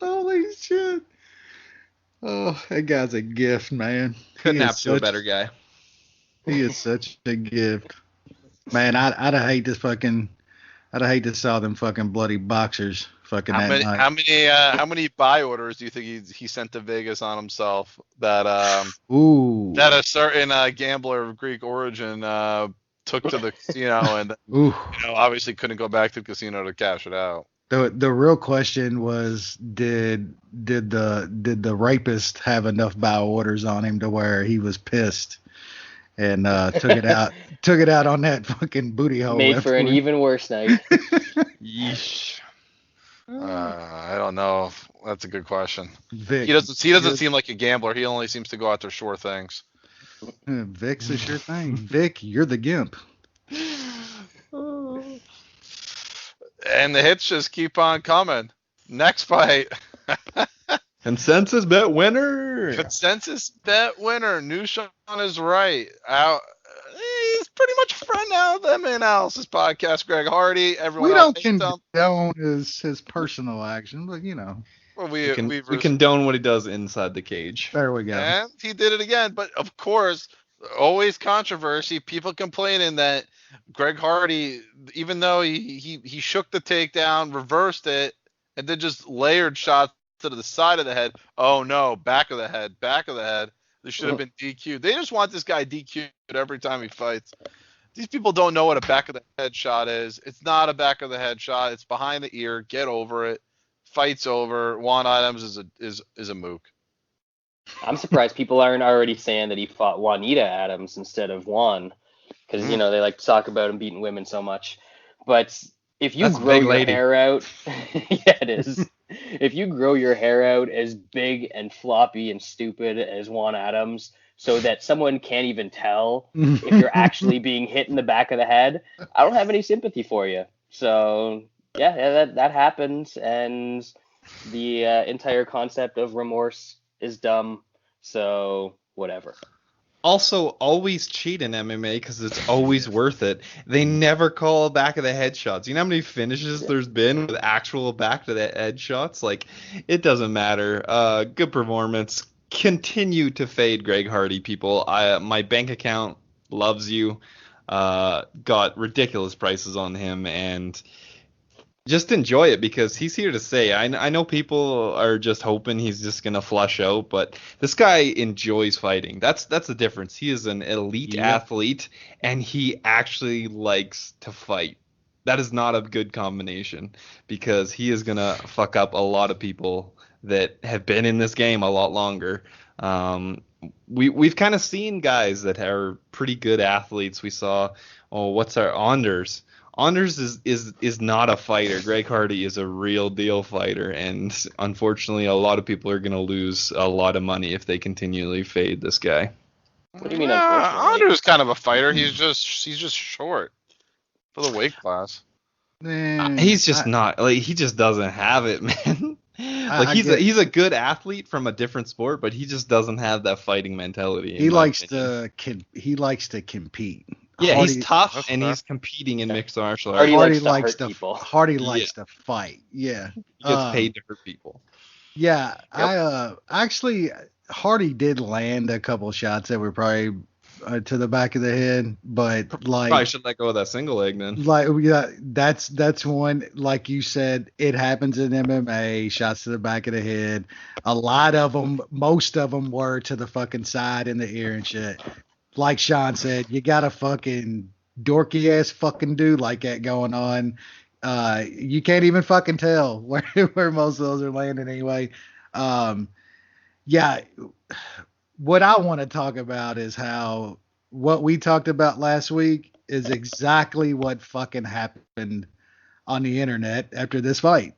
S7: Holy shit. Oh, that guy's a gift, man.
S2: Couldn't have to a better guy.
S7: He is such a gift. Man, I'd hate to saw them fucking bloody boxers fucking that night.
S8: How many buy orders do you think he sent to Vegas on himself that that a certain gambler of Greek origin took to the casino and obviously couldn't go back to the casino to cash it out?
S7: The real question was, did the rapist have enough buy orders on him to where he was pissed and took it out on that fucking booty hole?
S3: Made for an even worse night.
S2: Yeesh.
S8: I don't know. That's a good question.
S7: Vic,
S8: he doesn't seem like a gambler. He only seems to go after sure things.
S7: Vic's a sure thing. Vic, you're the gimp.
S8: And the hits just keep on coming. Next fight.
S2: Consensus bet winner.
S8: Nushan is right. He's pretty much a friend now of the MMA Analysis podcast. Greg Hardy. Everyone.
S7: We don't condone his personal action, but
S8: Well,
S2: we condone what he does inside the cage.
S7: There we go.
S8: And he did it again. But of course, always controversy. People complaining that Greg Hardy, even though he shook the takedown, reversed it, and then just layered shots to the side of the head. Oh no, back of the head. This should have been DQ'd. They just want this guy DQ'd every time he fights. These people don't know what a back of the head shot is. It's not a back of the head shot. It's behind the ear. Get over it. Fight's over. Juan Adams is a mook.
S3: I'm surprised people aren't already saying that he fought Juanita Adams instead of Juan, because they like to talk about him beating women so much. But if you grow your hair out, yeah, it is. If you grow your hair out as big and floppy and stupid as Juan Adams, so that someone can't even tell if you're actually being hit in the back of the head, I don't have any sympathy for you. So yeah, that happens, and the entire concept of remorse is dumb, so whatever.
S2: Also, always cheat in MMA because it's always worth it. They never call back of the head shots. You know how many finishes there's been with actual back to the head shots? Like, it doesn't matter. Good performance. Continue to fade Greg Hardy, people. My bank account loves you. Got ridiculous prices on him, and just enjoy it because he's here to stay. I know people are just hoping he's just gonna flush out, but this guy enjoys fighting. That's the difference. He is an elite athlete, and he actually likes to fight. That is not a good combination because he is gonna fuck up a lot of people that have been in this game a lot longer. We've kind of seen guys that are pretty good athletes. We saw, what's our Anders? Anders is not a fighter. Greg Hardy is a real deal fighter, and unfortunately, a lot of people are gonna lose a lot of money if they continually fade this guy.
S3: What do you mean?
S8: Anders kind of a fighter. He's just short for the weight class.
S2: He's just not like he just doesn't have it, man. Like he's a good athlete from a different sport, but he just doesn't have that fighting mentality.
S7: He likes to compete.
S2: Yeah,
S7: Hardy,
S2: he's tough and he's competing in mixed martial arts.
S7: Hardy likes to fight. Yeah,
S2: he gets paid to hurt people.
S7: Yeah, yep. Actually Hardy did land a couple shots that were probably to the back of the head, but like
S2: probably should let go of that single leg then.
S7: Like, yeah, that's one, like you said, it happens in MMA, shots to the back of the head. A lot of them, most of them were to the fucking side in the ear and shit. Like Sean said, you got a fucking dorky ass fucking dude like that going on. You can't even fucking tell where most of those are landing anyway. Yeah. What I want to talk about is how what we talked about last week is exactly what fucking happened on the internet after this fight.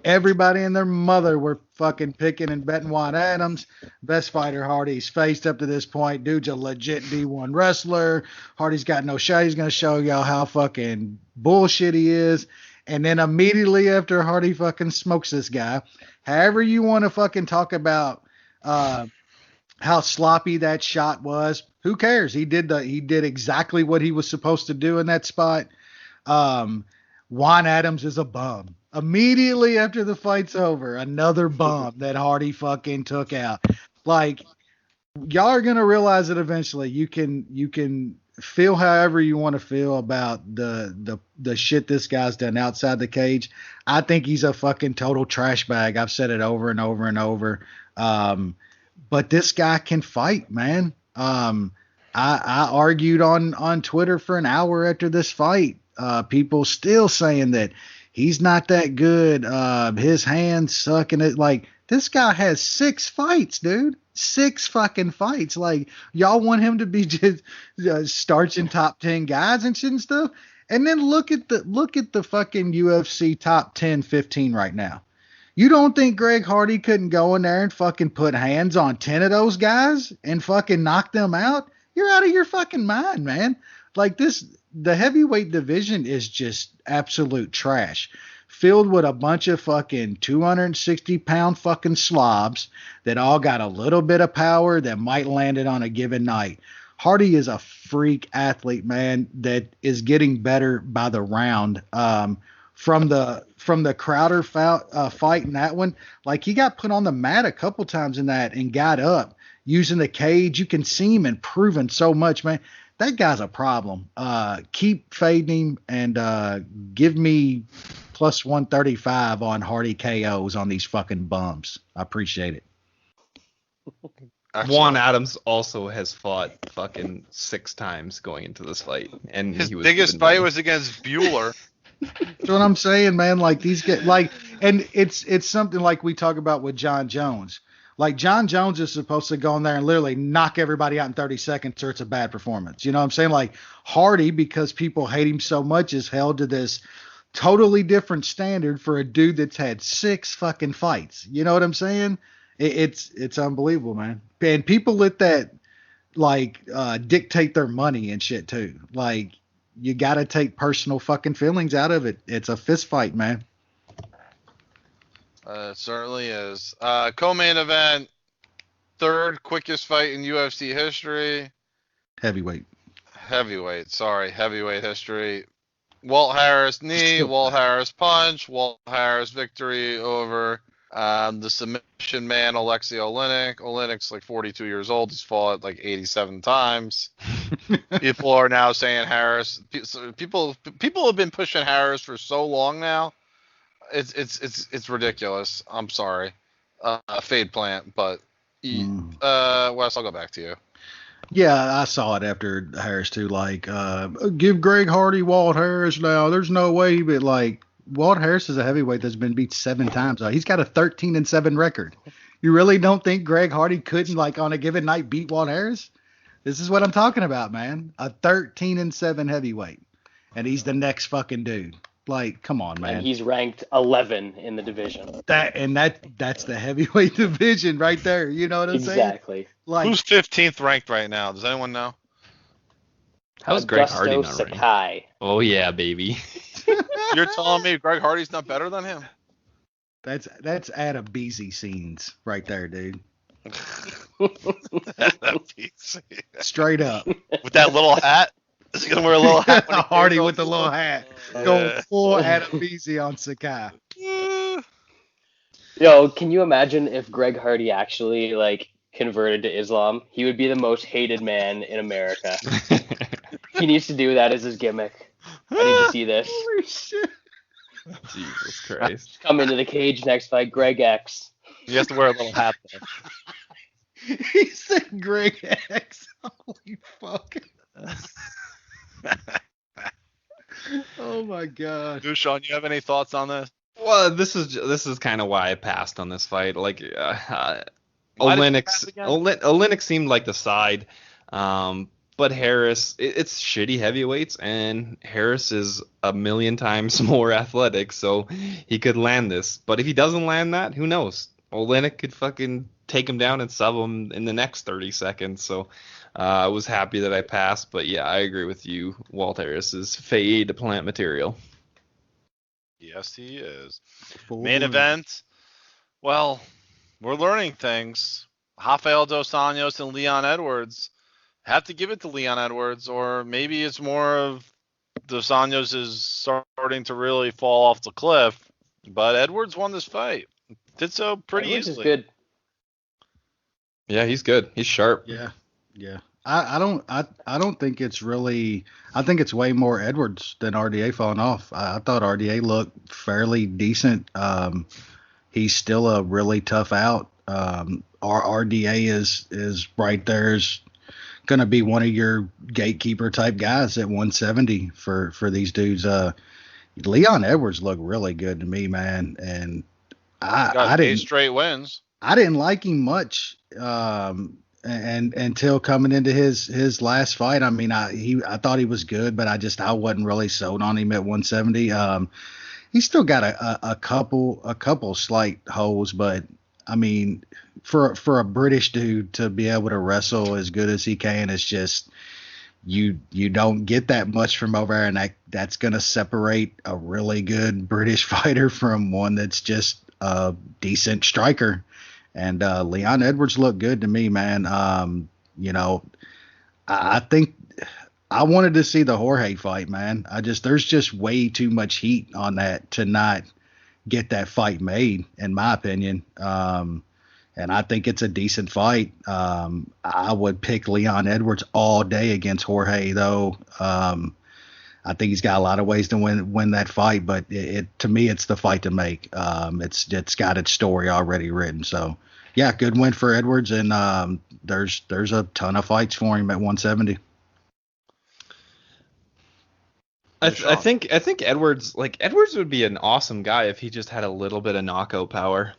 S7: Everybody and their mother were fucking picking and betting Juan Adams, best fighter Hardy's faced up to this point. Dude's a legit D1 wrestler. Hardy's got no shot. He's going to show y'all how fucking bullshit he is. And then immediately after Hardy fucking smokes this guy, however you want to fucking talk about how sloppy that shot was, who cares? He did exactly what he was supposed to do in that spot. Juan Adams is a bum. Immediately after the fight's over, another bum that Hardy fucking took out. Like, y'all are gonna realize that eventually. You can feel however you want to feel about the shit this guy's done outside the cage. I think he's a fucking total trash bag. I've said it over and over and over. But this guy can fight, man. I argued on Twitter for an hour after this fight. People still saying that he's not that good. His hands suck, and it like this guy has 6 fights, dude. 6 fucking fights. Like, y'all want him to be just starching top 10 guys and shit and stuff. And then look at the fucking UFC top 10, 15 right now. You don't think Greg Hardy couldn't go in there and fucking put hands on 10 of those guys and fucking knock them out? You're out of your fucking mind, man. Like the heavyweight division is just absolute trash. Filled with a bunch of fucking 260-pound fucking slobs that all got a little bit of power that might land it on a given night. Hardy is a freak athlete, man, that is getting better by the round. From the Crowder fight in that one, like he got put on the mat a couple times in that and got up using the cage. You can see him improving so much, man. That guy's a problem. Keep fading him and give me plus 135 on Hardy KOs on these fucking bums. I appreciate it.
S2: Juan Adams also has fought fucking 6 times going into this fight, and
S8: his biggest fight was against Bueller.
S7: That's what I'm saying, man. Like these get like, and it's something like we talk about with Jon Jones. Like Jon Jones is supposed to go in there and literally knock everybody out in 30 seconds, or it's a bad performance. You know what I'm saying? Like Hardy, because people hate him so much, is held to this totally different standard for a dude that's had 6 fucking fights. You know what I'm saying? It's unbelievable, man. And people let that like dictate their money and shit too. Like, you got to take personal fucking feelings out of it. It's a fist fight, man.
S8: It certainly is. Co-main event, 3rd quickest fight in UFC history.
S7: Heavyweight
S8: history. Walt Harris knee, Walt Harris punch, Walt Harris victory over The submission man, Alexei Oleinik. Oleinik's like 42 years old. He's fought like 87 times. People are now saying Harris. People have been pushing Harris for so long now. It's ridiculous. I'm sorry, Fade Plant, but Wes, I'll go back to you.
S7: Yeah, I saw it after Harris too. Like, give Greg Hardy Walt Harris now. There's no way, but like Walt Harris is a heavyweight that's been beat 7 times. He's got a 13-7 record. You really don't think Greg Hardy couldn't, like, on a given night beat Walt Harris? This is what I'm talking about, man. A 13-7 heavyweight, and he's the next fucking dude. Like, come on, man.
S3: And he's ranked 11 in the division.
S7: That's the heavyweight division right there. You know what I'm saying?
S3: Exactly.
S7: Like,
S8: Who's 15th ranked right now? Does anyone know?
S2: How's Greg
S3: Augusto
S2: Hardy not
S3: Sakai.
S2: ranked? Oh yeah, baby.
S8: You're telling me Greg Hardy's not better than him?
S7: that's Adam Beasy scenes right there, dude. Straight up.
S8: With that little hat? Is he gonna wear a little hat?
S7: Hardy with the little hat. Going full Adam Beasy on Sakai.
S3: Yo, can you imagine if Greg Hardy actually like converted to Islam? He would be the most hated man in America. He needs to do that as his gimmick. I need to see this.
S7: Holy shit.
S2: Jesus Christ.
S3: Come into the cage next fight, Greg X.
S8: He has to wear a little hat though.
S7: He said Greg X. Holy fuck. Oh my god.
S8: Dushan, you have any thoughts on this?
S2: Well, this is kind of why I passed on this fight. Like,
S8: Why did you pass again?
S2: Oleinik seemed like the side, but Harris, it's shitty heavyweights, and Harris is a million times more athletic, so he could land this. But if he doesn't land that, who knows? Oleinik could fucking take him down and sub him in the next 30 seconds. So I was happy that I passed, but yeah, I agree with you. Walt Harris is Fade Plant material.
S8: Yes, he is.
S7: Full
S8: Main
S7: on.
S8: event. Well, we're learning things. Rafael Dos Anjos and Leon Edwards. Have to give it to Leon Edwards, or maybe it's more of Dos Anjos is starting to really fall off the cliff. But Edwards won this fight. Did so pretty
S3: Edwards
S8: easily.
S3: is good.
S2: Yeah, he's good. He's sharp.
S7: Yeah. I don't think it's really. I think it's way more Edwards than RDA falling off. I thought RDA looked fairly decent. He's still a really tough out. RDA is right there. Is going to be one of your gatekeeper type guys at 170 for these dudes. Leon Edwards looked really good to me, man, and I didn't
S8: 8 straight wins.
S7: I didn't like him much. And until coming into his last fight, I mean, I thought he was good, but I wasn't really sold on him at 170. He's still got a couple slight holes, but I mean, for a British dude to be able to wrestle as good as he can, it's just you don't get that much from over there, and that's gonna separate a really good British fighter from one that's just a decent striker. And Leon Edwards looked good to me, man. I think I wanted to see the Jorge fight, man. There's just way too much heat on that to not get that fight made, in my opinion. And I think it's a decent fight. I would pick Leon Edwards all day against Jorge, though. I think he's got a lot of ways to win that fight, but to me, it's the fight to make. It's got its story already written. So, yeah, good win for Edwards, and there's a ton of fights for him at 170.
S2: I think Edwards would be an awesome guy if he just had a little bit of knockout power.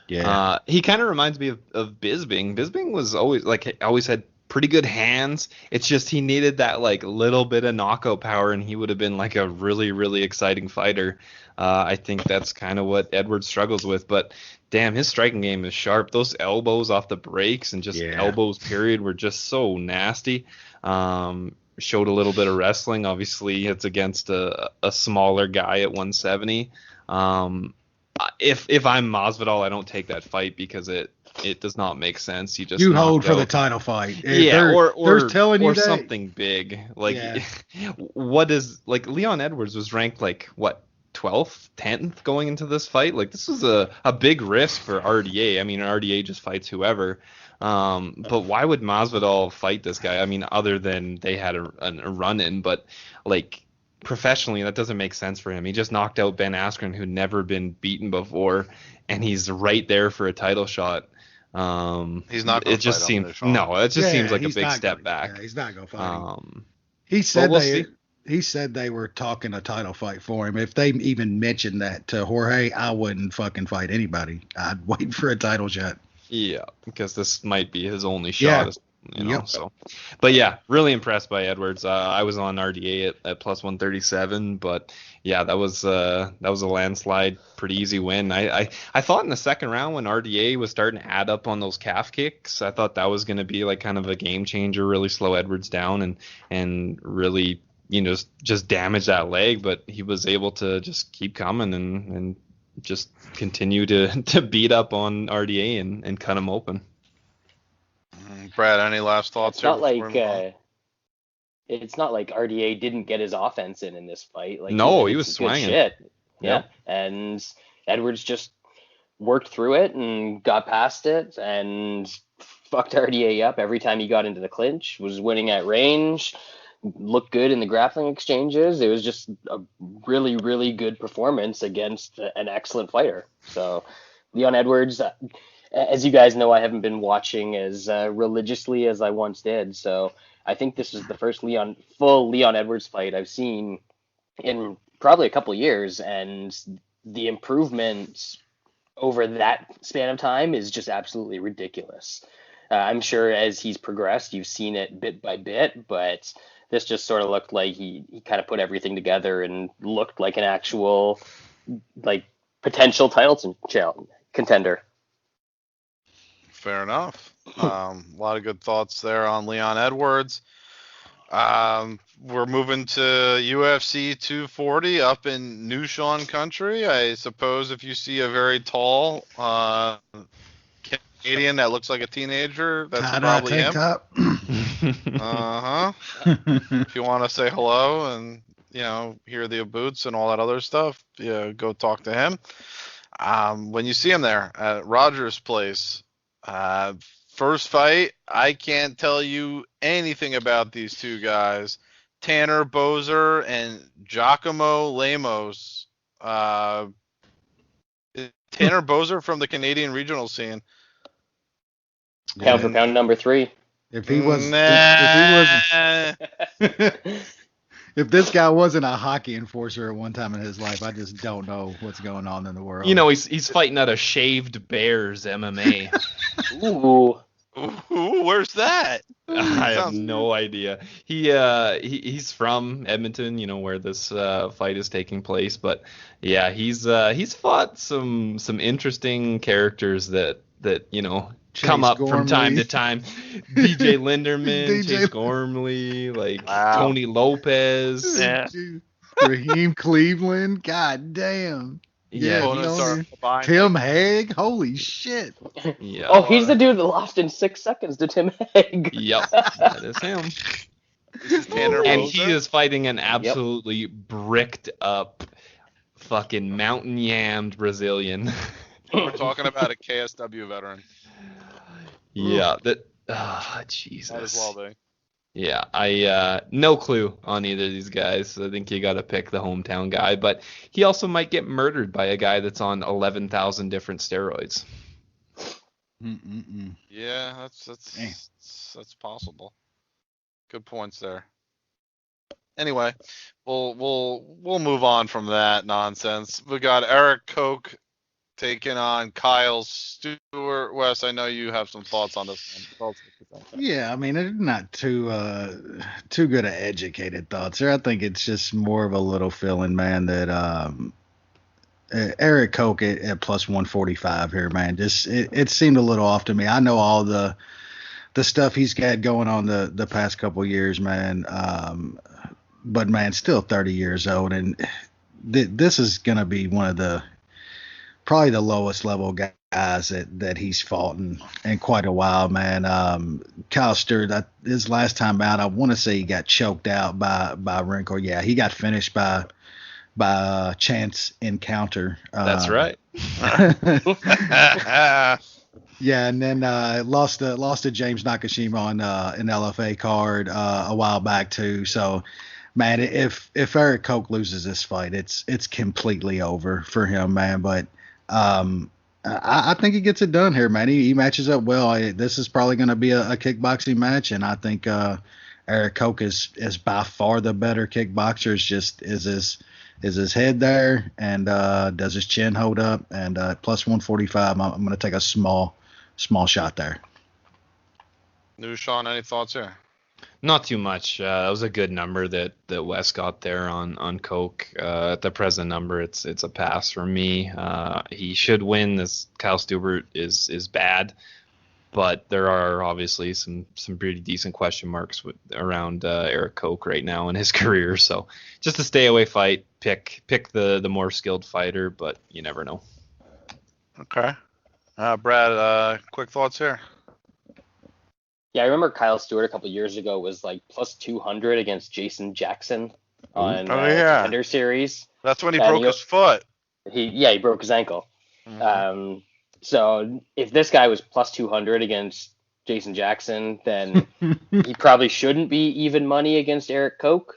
S7: Yeah.
S2: He kind of reminds me of Bisping. Bisping was always had pretty good hands. It's just he needed that like little bit of knockout power, and he would have been like a really, really exciting fighter. I think that's kind of what Edwards struggles with. But damn, his striking game is sharp. Those elbows off the breaks and just elbows period were just so nasty. Showed a little bit of wrestling. Obviously, it's against a smaller guy at 170. If I'm Masvidal, I don't take that fight because it does not make sense. You
S7: hold for the title fight.
S2: Yeah,
S7: they're telling you
S2: or
S7: that.
S2: Something big. Like what is like Leon Edwards was ranked like what 12th, 10th going into this fight. Like, this was a big risk for RDA. I mean, RDA just fights whoever. But why would Masvidal fight this guy? I mean, other than they had a run-in, but like professionally, that doesn't make sense for him. He just knocked out Ben Askren, who'd never been beaten before, and he's right there for a title shot.
S8: He's not.
S2: It just seems seems like a big step back.
S7: Yeah, he's not gonna fight him. He said he said they were talking a title fight for him. If they even mentioned that to Jorge, I wouldn't fucking fight anybody. I'd wait for a title shot.
S2: Yeah, because this might be his only shot. So, but yeah, really impressed by Edwards. I was on RDA at plus 137, but yeah, that was a landslide, pretty easy win. I thought in the second round when RDA was starting to add up on those calf kicks, I thought that was going to be like kind of a game changer, really slow Edwards down and really, just damage that leg, but he was able to just keep coming and just continue to beat up on RDA and cut him open.
S8: Brad, any last thoughts?
S3: It's not like RDA didn't get his offense in this fight. Like,
S2: no, he was swinging.
S3: Shit. Yeah, and Edwards just worked through it and got past it and fucked RDA up every time he got into the clinch. Was winning at range, looked good in the grappling exchanges. It was just a really, really good performance against an excellent fighter. So, Leon Edwards. As you guys know, I haven't been watching as religiously as I once did. So I think this is the first full Leon Edwards fight I've seen in probably a couple of years. And the improvement over that span of time is just absolutely ridiculous. I'm sure as he's progressed, you've seen it bit by bit, but this just sort of looked like he kind of put everything together and looked like an actual potential title contender.
S8: Fair enough. A lot of good thoughts there on Leon Edwards. We're moving to UFC 240 up in New Sean country. I suppose if you see a very tall Canadian that looks like a teenager, that's probably him. If you want to say hello and hear the boots and all that other stuff, go talk to him. When you see him there at Rogers Place. First fight, I can't tell you anything about these two guys. Tanner Boser and Giacomo Lemos. Tanner Boser from the Canadian regional scene.
S3: Pound for pound number 3.
S7: If this guy wasn't a hockey enforcer at one time in his life, I just don't know what's going on in the world.
S2: He's fighting out of Shaved Bears MMA.
S3: Ooh,
S8: where's that?
S2: I have no idea. He's from Edmonton, where this fight is taking place. But yeah, he's fought some interesting characters that
S7: Chase
S2: come up
S7: Gormley.
S2: from time to time. DJ Linderman, Chase Gormley, Tony Lopez,
S7: Raheem Cleveland. God damn.
S2: Yeah,
S7: Tim Hague. Holy shit.
S2: Yeah.
S3: Oh, he's the dude that lost in 6 seconds to Tim Hague.
S2: Yep, that is him. And he is fighting an absolutely bricked up, fucking mountain yammed Brazilian.
S8: We're talking about a KSW veteran.
S2: Yeah, Jesus.
S8: Might as well be.
S2: Yeah, I no clue on either of these guys. I think you got to pick the hometown guy, but he also might get murdered by a guy that's on 11,000 different steroids.
S8: Yeah, that's possible. Good points there. Anyway, we'll move on from that nonsense. We got Eric Koch taking on Kyle Stewart. Wes, I know you have some thoughts on this one.
S7: Yeah, I mean, it's not too good of educated thoughts here. I think it's just more of a little feeling, man, that Eric Koch at plus 145 here, man. Just it seemed a little off to me. I know all the stuff he's had going on the past couple years, man. But man, still 30 years old, and this is gonna be one of probably the lowest level guys that he's fought in quite a while, man. Kyle Stewart, his last time out, I want to say he got choked out by Wrinkle. Yeah, he got finished by by chance encounter.
S2: That's right.
S7: Yeah, and then lost to James Nakashima on an LFA card a while back too. So, man, if Eric Koch loses this fight, it's completely over for him, man. But I think he gets it done here, man. He matches up well. This is probably going to be a kickboxing match, and I think Eric Koch is by far the better kickboxer. It's just is his head there, and does his chin hold up? And plus 145, I'm going to take a small shot there.
S8: New Sean, any thoughts here?
S2: Not too much. That was a good number that Wes got there on Coke. At the present number, it's a pass for me. He should win. This Kyle Stewart is bad, but there are obviously some pretty decent question marks around Eric Koch right now in his career. So just a stay away fight. Pick the more skilled fighter, but you never know.
S8: Okay. Brad, quick thoughts here.
S3: Yeah, I remember Kyle Stewart a couple years ago was like plus 200 against Jason Jackson on Contender Series.
S8: That's when he broke his foot.
S3: He broke his ankle. Mm-hmm. So if this guy was plus 200 against Jason Jackson, then he probably shouldn't be even money against Eric Koch.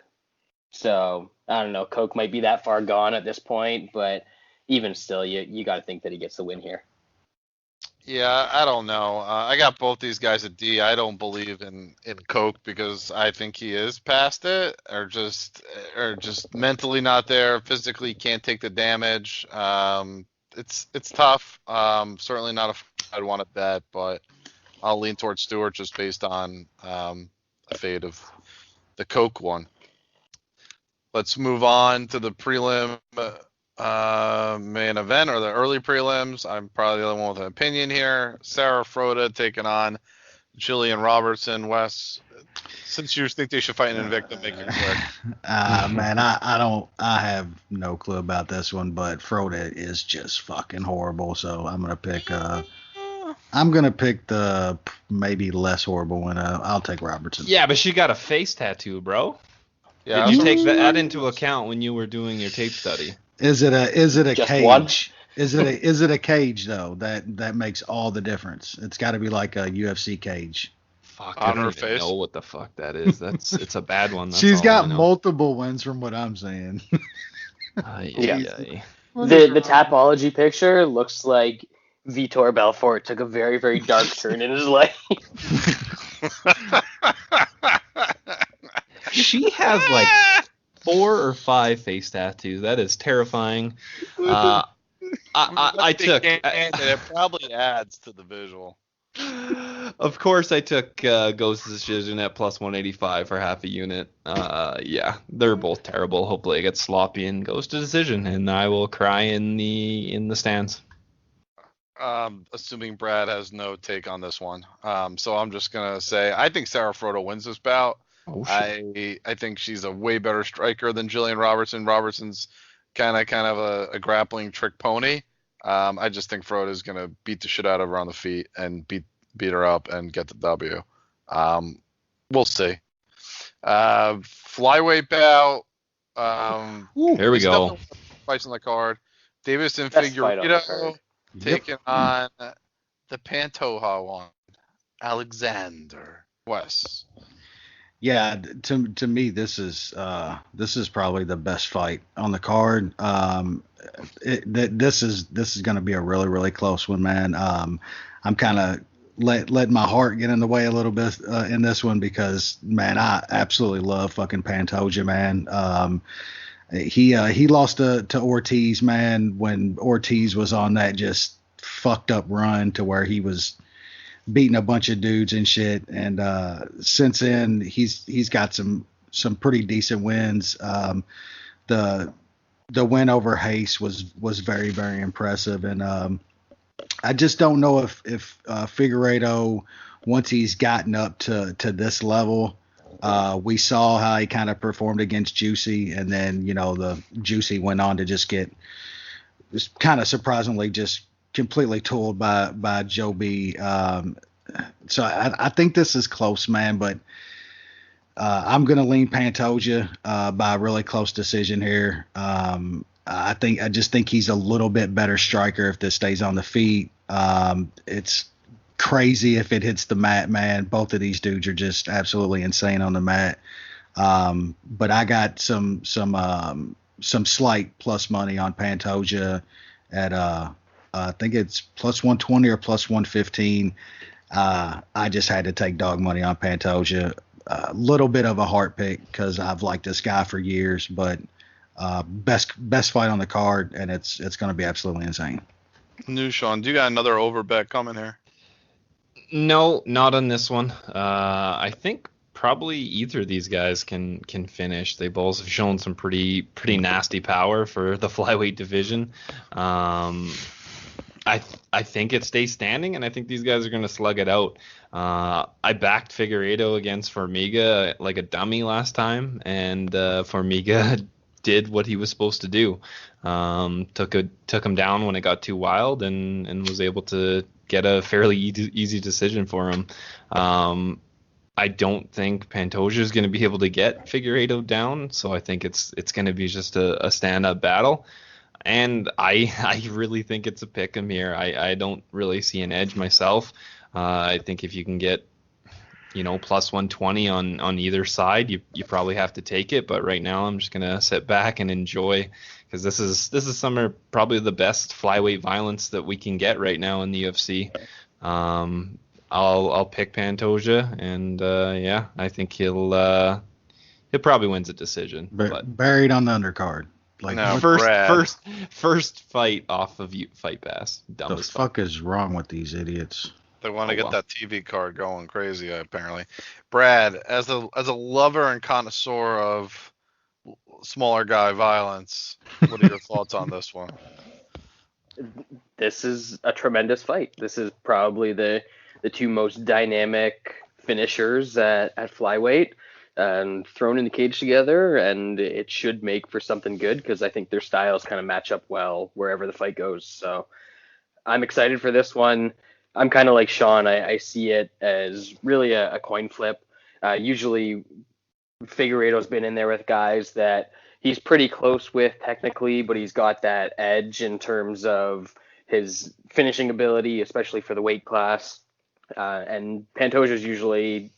S3: So I don't know. Koch might be that far gone at this point, but even still, you got to think that he gets the win here.
S8: Yeah, I don't know. I got both these guys at D. I don't believe in Koch because I think he is past it, or just mentally not there, physically can't take the damage. It's tough. Certainly not a fight I'd want to bet, but I'll lean towards Stewart just based on the fate of the Koch one. Let's move on to the prelim main event, or the early prelims. I'm probably the only one with an opinion here. Sarah Froda taking on Jillian Robertson. Wes, since you think they should fight in Invicta, make it quick.
S7: Man, I have no clue about this one, but Froda is just fucking horrible. So I'm gonna pick the maybe less horrible one. I'll take Robertson.
S2: Yeah, but she got a face tattoo, bro.
S8: Yeah,
S2: did you take that into account when you were doing your tape study?
S7: Is it a
S3: Just
S7: cage?
S3: one?
S7: Is it a cage though? That makes all the difference. It's got to be like a UFC cage.
S2: Fuck, I don't even know what the fuck that is. It's a bad one. That's
S7: She's
S2: all
S7: got
S2: I know.
S7: multiple wins from what I'm saying.
S3: Yeah. The Tapology picture looks like Vitor Belfort took a very, very dark turn in his life.
S2: She has like 4 or 5 face tattoos. That is terrifying. I took.
S8: It probably adds to the visual.
S2: Of course, I took Ghost's Decision at plus 185 for half a unit. Yeah, they're both terrible. Hopefully, I get sloppy and goes to decision, and I will cry in the stands.
S8: Assuming Brad has no take on this one, so I'm just gonna say I think Sarah Froda wins this bout.
S2: Oh, shit.
S8: I think she's a way better striker than Jillian Robertson. Robertson's kind of a grappling trick pony. I just think Froda is gonna beat the shit out of her on the feet and beat her up and get the W. We'll see. Flyweight bout.
S2: Here we go.
S8: Fights on the card. Davis and
S3: Best fight on the
S8: Figueiredo
S3: card.
S8: taking on the Pantoja one, Alexander West.
S7: Yeah, to me, this is probably the best fight on the card. This is going to be a really, really close one, man. I'm kind of letting my heart get in the way a little bit in this one because, man, I absolutely love fucking Pantoja, man. He lost to Ortiz, man, when Ortiz was on that just fucked up run to where he was beating a bunch of dudes and shit. And since then, he's got some pretty decent wins. The win over Hayes was very, very impressive. And I just don't know if Figueiredo, once he's gotten up to this level, we saw how he kind of performed against Juicy, and then the Juicy went on to just get kind of surprisingly just completely tooled by Joe B. So I think this is close, man, but I'm going to lean Pantoja by a really close decision here. I just think he's a little bit better striker if this stays on the feet. It's crazy if it hits the mat, man. Both of these dudes are just absolutely insane on the mat. But I got some slight plus money on Pantoja at I think it's plus 120 or plus 115. I just had to take dog money on Pantoja. A little bit of a heart pick because I've liked this guy for years, but best fight on the card, and it's going to be absolutely insane.
S8: New Sean, do you got another over bet coming here?
S2: No, not on this one. I think probably either of these guys can finish. They both have shown some pretty nasty power for the flyweight division. I think it stays standing, and I think these guys are going to slug it out. I backed Figueiredo against Formiga like a dummy last time, and Formiga did what he was supposed to do. Took him down when it got too wild, and was able to get a fairly easy decision for him. I don't think Pantoja is going to be able to get Figueiredo down, so I think it's going to be just a stand-up battle. And I really think it's a pick 'em here. I don't really see an edge myself. I think if you can get, plus 120 on either side, you probably have to take it. But right now, I'm just gonna sit back and enjoy, because this is some of probably the best flyweight violence that we can get right now in the UFC. I'll pick Pantoja, and I think he'll probably wins a decision. But
S7: buried on the undercard. Like,
S8: no,
S2: first fight off of Fight Pass.
S7: Dumb the fuck is wrong with these idiots?
S8: They want to get that TV card going crazy, apparently. Brad, as a lover and connoisseur of smaller guy violence, what are your thoughts on this one?
S3: This is a tremendous fight. This is probably the two most dynamic finishers at flyweight. And thrown in the cage together, and it should make for something good because I think their styles kind of match up well wherever the fight goes. So I'm excited for this one. I'm kind of like Sean. I see it as really a coin flip. Usually Figueiredo's been in there with guys that he's pretty close with technically, but he's got that edge in terms of his finishing ability, especially for the weight class. And Pantoja's usually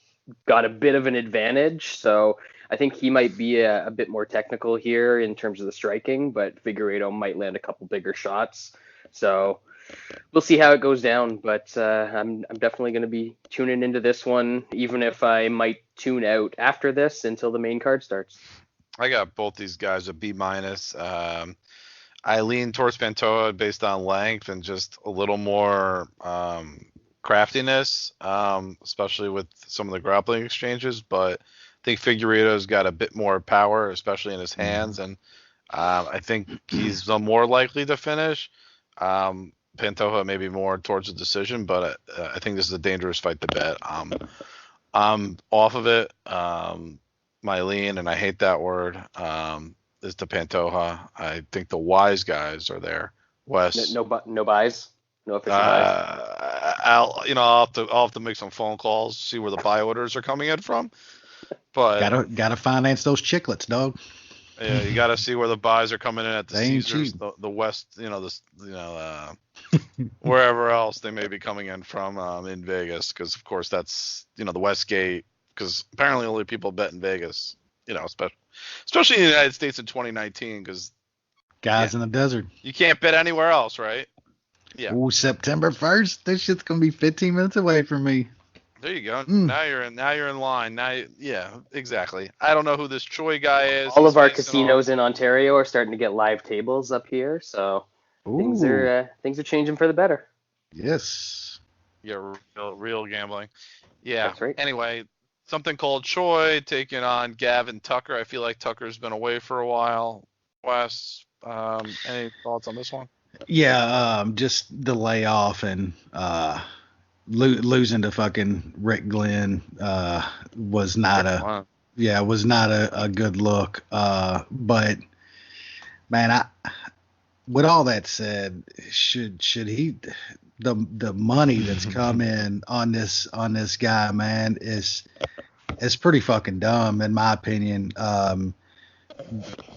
S3: got a bit of an advantage, so I think he might be a bit more technical here in terms of the striking, but Figueiredo might land a couple bigger shots. So we'll see how it goes down, but I'm definitely going to be tuning into this one, even if I might tune out after this until the main card starts.
S8: I got both these guys a B-. I lean towards Pantoja based on length and just a little more craftiness, especially with some of the grappling exchanges, but I think Figueiredo's got a bit more power, especially in his hands, and I think he's more likely to finish. Pantoja maybe more towards the decision, but I think this is a dangerous fight to bet. I'm off of it. My lean, and I hate that word, is to Pantoja. I think the wise guys are there. Wes.
S3: No buys. No official buys.
S8: I'll have to make some phone calls, see where the buy orders are coming in from. But
S7: gotta finance those chiclets, dog.
S8: Yeah, you gotta see where the buys are coming in at the Caesars, the West, wherever else they may be coming in from in Vegas, because of course that's the Westgate, because apparently only people bet in Vegas, especially in the United States in 2019, because
S7: guys in the desert,
S8: you can't bet anywhere else, right? Yeah.
S7: Ooh, September 1st. This shit's gonna be 15 minutes away from me.
S8: There you go. Now you're in line. Yeah, exactly. I don't know who this Choi guy is.
S3: All of our casinos in Ontario are starting to get live tables up here, so things are changing for the better.
S7: Yes.
S8: Yeah, real gambling. Yeah.
S3: That's right.
S8: Anyway, something called Choi taking on Gavin Tucker. I feel like Tucker's been away for a while. Wes, any thoughts on this one?
S7: Yeah, just the layoff and losing to fucking Rick Glenn was not a good look. But man, with all that said, should he the money that's come in on this guy, man, is it's pretty fucking dumb in my opinion.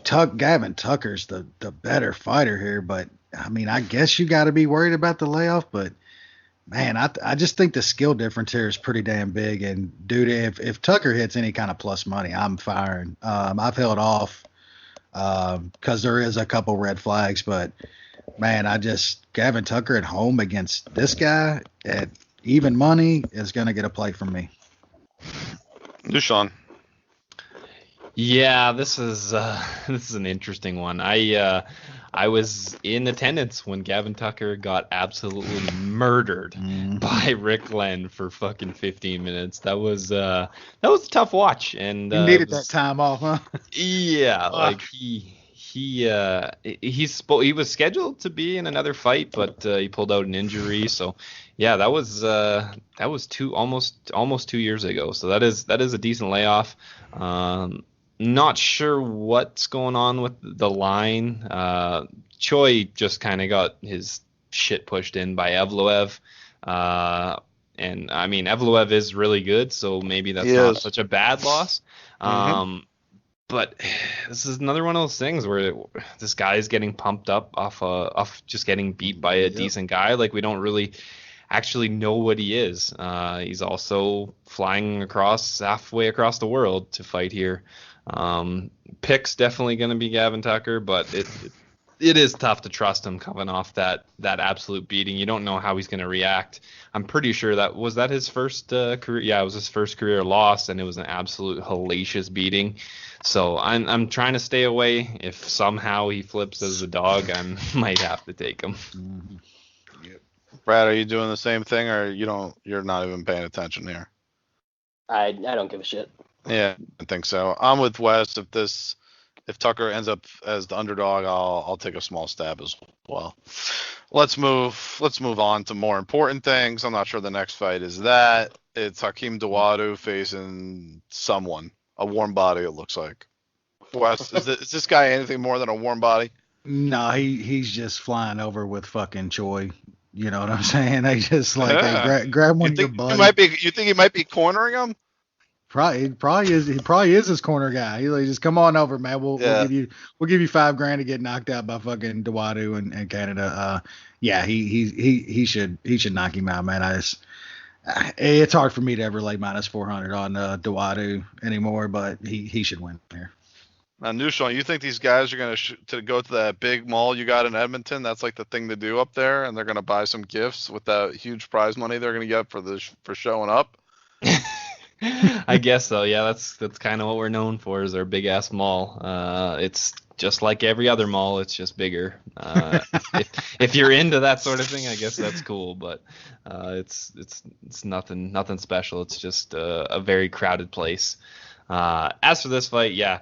S7: Gavin Tucker's the better fighter here, but I mean, I guess you got to be worried about the layoff, but man, I just think the skill difference here is pretty damn big. And dude, if Tucker hits any kind of plus money, I'm firing. I've held off because there is a couple red flags, but man, Gavin Tucker at home against this guy at even money is gonna get a play from me.
S8: Dushan.
S2: Yeah, this is an interesting one. I was in attendance when Gavin Tucker got absolutely murdered by Rick Glenn for fucking 15 minutes. That was a tough watch, and
S7: you needed that time off, huh?
S2: Yeah, like he was scheduled to be in another fight, but he pulled out an injury. So yeah, that was almost 2 years ago. So that is a decent layoff. Not sure what's going on with the line. Choi just kind of got his shit pushed in by Evloev. And I mean, Evloev is really good, so maybe that's not such a bad loss. But this is another one of those things where this guy is getting pumped up off just getting beat by a decent guy. Like, we don't really actually know what he is. He's also flying halfway across the world to fight here. Pick's definitely going to be Gavin Tucker, but it is tough to trust him coming off that absolute beating. You don't know how he's going to react. I'm pretty sure that was his first career. Yeah, it was his first career loss, and it was an absolute hellacious beating. So I'm trying to stay away. If somehow he flips as a dog, I might have to take him.
S8: Brad, are you doing the same thing, or you're not even paying attention here?
S3: I don't give a shit.
S8: Yeah, I think so. I'm with Wes. If Tucker ends up as the underdog, I'll take a small stab as well. Let's move on to more important things. I'm not sure the next fight is that. It's Hakeem Dawodu facing someone, a warm body. It looks like. Wes, is this guy anything more than a warm body?
S7: No, he's just flying over with fucking Choi. You know what I'm saying? They just like hey, grab one of your buddies.
S8: You think he might be cornering him?
S7: Probably is. He probably is his corner guy. He's like, just come on over, man. We'll give you $5,000 to get knocked out by fucking Dawodu and Canada. He should knock him out, man. It's hard for me to ever lay -400 on Dawodu anymore, but he should win here.
S8: Now, Nushan, you think these guys are going to go to that big mall you got in Edmonton? That's like the thing to do up there, and they're going to buy some gifts with that huge prize money they're going to get for showing up.
S2: I guess so. Yeah, that's kind of what we're known for, is our big ass mall. It's just like every other mall. It's just bigger. If you're into that sort of thing, I guess that's cool. But it's nothing special. It's just a very crowded place. As for this fight, yeah.